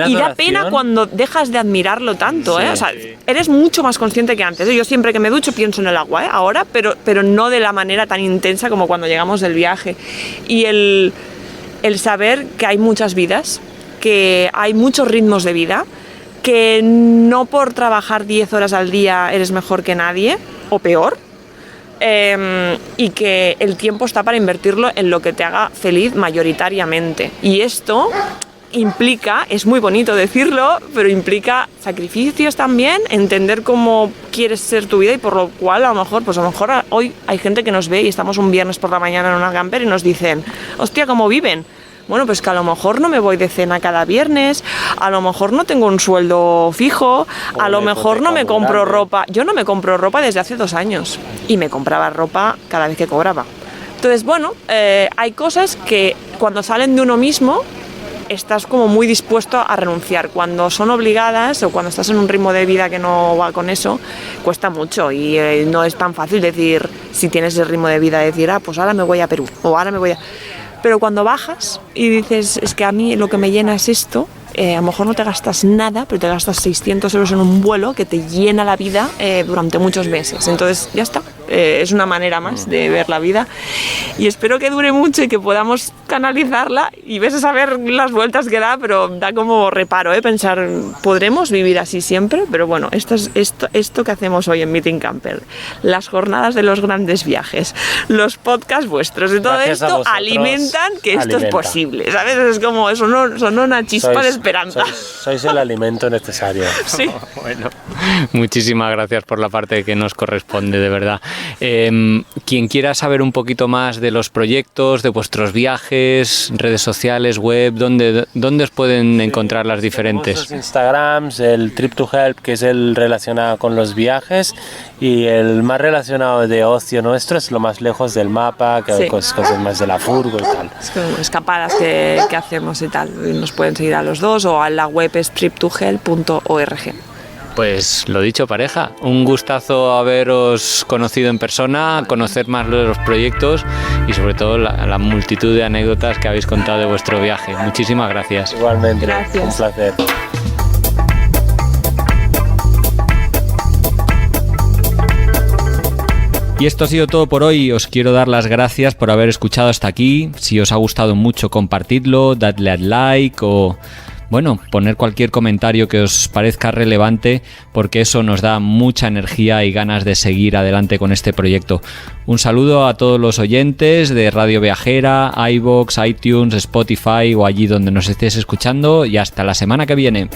[SPEAKER 3] Y da pena cuando dejas de admirarlo tanto, ¿eh? O sea, eres mucho más consciente que antes. Yo siempre que me ducho pienso en el agua, ahora, pero no de la manera tan intensa como cuando llegamos del viaje. Y el saber que hay muchas vidas, que hay muchos ritmos de vida, que no por trabajar 10 horas al día eres mejor que nadie, o peor, y que el tiempo está para invertirlo en lo que te haga feliz mayoritariamente. Y esto implica, es muy bonito decirlo, pero implica sacrificios también, entender cómo quieres ser tu vida y por lo cual a lo mejor hoy hay gente que nos ve y estamos un viernes por la mañana en una camper y nos dicen, hostia, ¿cómo viven? Bueno, pues que a lo mejor no me voy de cena cada viernes, a lo mejor no tengo un sueldo fijo, a lo mejor no me compro ropa. Yo no me compro ropa desde hace 2 años y me compraba ropa cada vez que cobraba. Entonces, bueno, hay cosas que cuando salen de uno mismo estás como muy dispuesto a renunciar. Cuando son obligadas o cuando estás en un ritmo de vida que no va con eso, cuesta mucho y no es tan fácil decir, si tienes el ritmo de vida, decir, pues ahora me voy a Perú o ahora me voy a... Pero cuando bajas y dices, es que a mí lo que me llena es esto, a lo mejor no te gastas nada, pero te gastas 600 euros en un vuelo que te llena la vida durante muchos meses. Entonces, ya está. Es una manera más de ver la vida y espero que dure mucho y que podamos canalizarla y ves a saber las vueltas que da, pero da como reparo, pensar, ¿podremos vivir así siempre? Pero bueno, esto que hacemos hoy en Meeting Camper, las jornadas de los grandes viajes, los podcasts vuestros y todo
[SPEAKER 2] Gracias
[SPEAKER 3] esto alimentan que esto es posible, ¿sabes? Es como, son una chispa de esperanza.
[SPEAKER 2] Sois el alimento necesario.
[SPEAKER 3] Sí.
[SPEAKER 4] Bueno, muchísimas gracias por la parte que nos corresponde, de verdad. Quien quiera saber un poquito más de los proyectos, de vuestros viajes, redes sociales, web, ¿dónde os pueden encontrar las diferentes?
[SPEAKER 2] Los Instagrams, el Trip to Help, que es el relacionado con los viajes, y el más relacionado de ocio nuestro es lo más lejos del mapa, que hay cosas más de la furgo y tal.
[SPEAKER 3] Es como escapadas que hacemos y tal. Nos pueden seguir a los dos o a la web es triptohelp.org.
[SPEAKER 4] Pues lo dicho, pareja, un gustazo haberos conocido en persona, conocer más de los proyectos y sobre todo la multitud de anécdotas que habéis contado de vuestro viaje. Muchísimas gracias.
[SPEAKER 2] Igualmente,
[SPEAKER 3] Gracias.
[SPEAKER 2] un placer.
[SPEAKER 1] Y esto ha sido todo por hoy. Os quiero dar las gracias por haber escuchado hasta aquí. Si os ha gustado mucho, compartidlo, dadle al like o... bueno, poner cualquier comentario que os parezca relevante porque eso nos da mucha energía y ganas de seguir adelante con este proyecto. Un saludo a todos los oyentes de Radio Viajera, iVoox, iTunes, Spotify o allí donde nos estéis escuchando y hasta la semana que viene.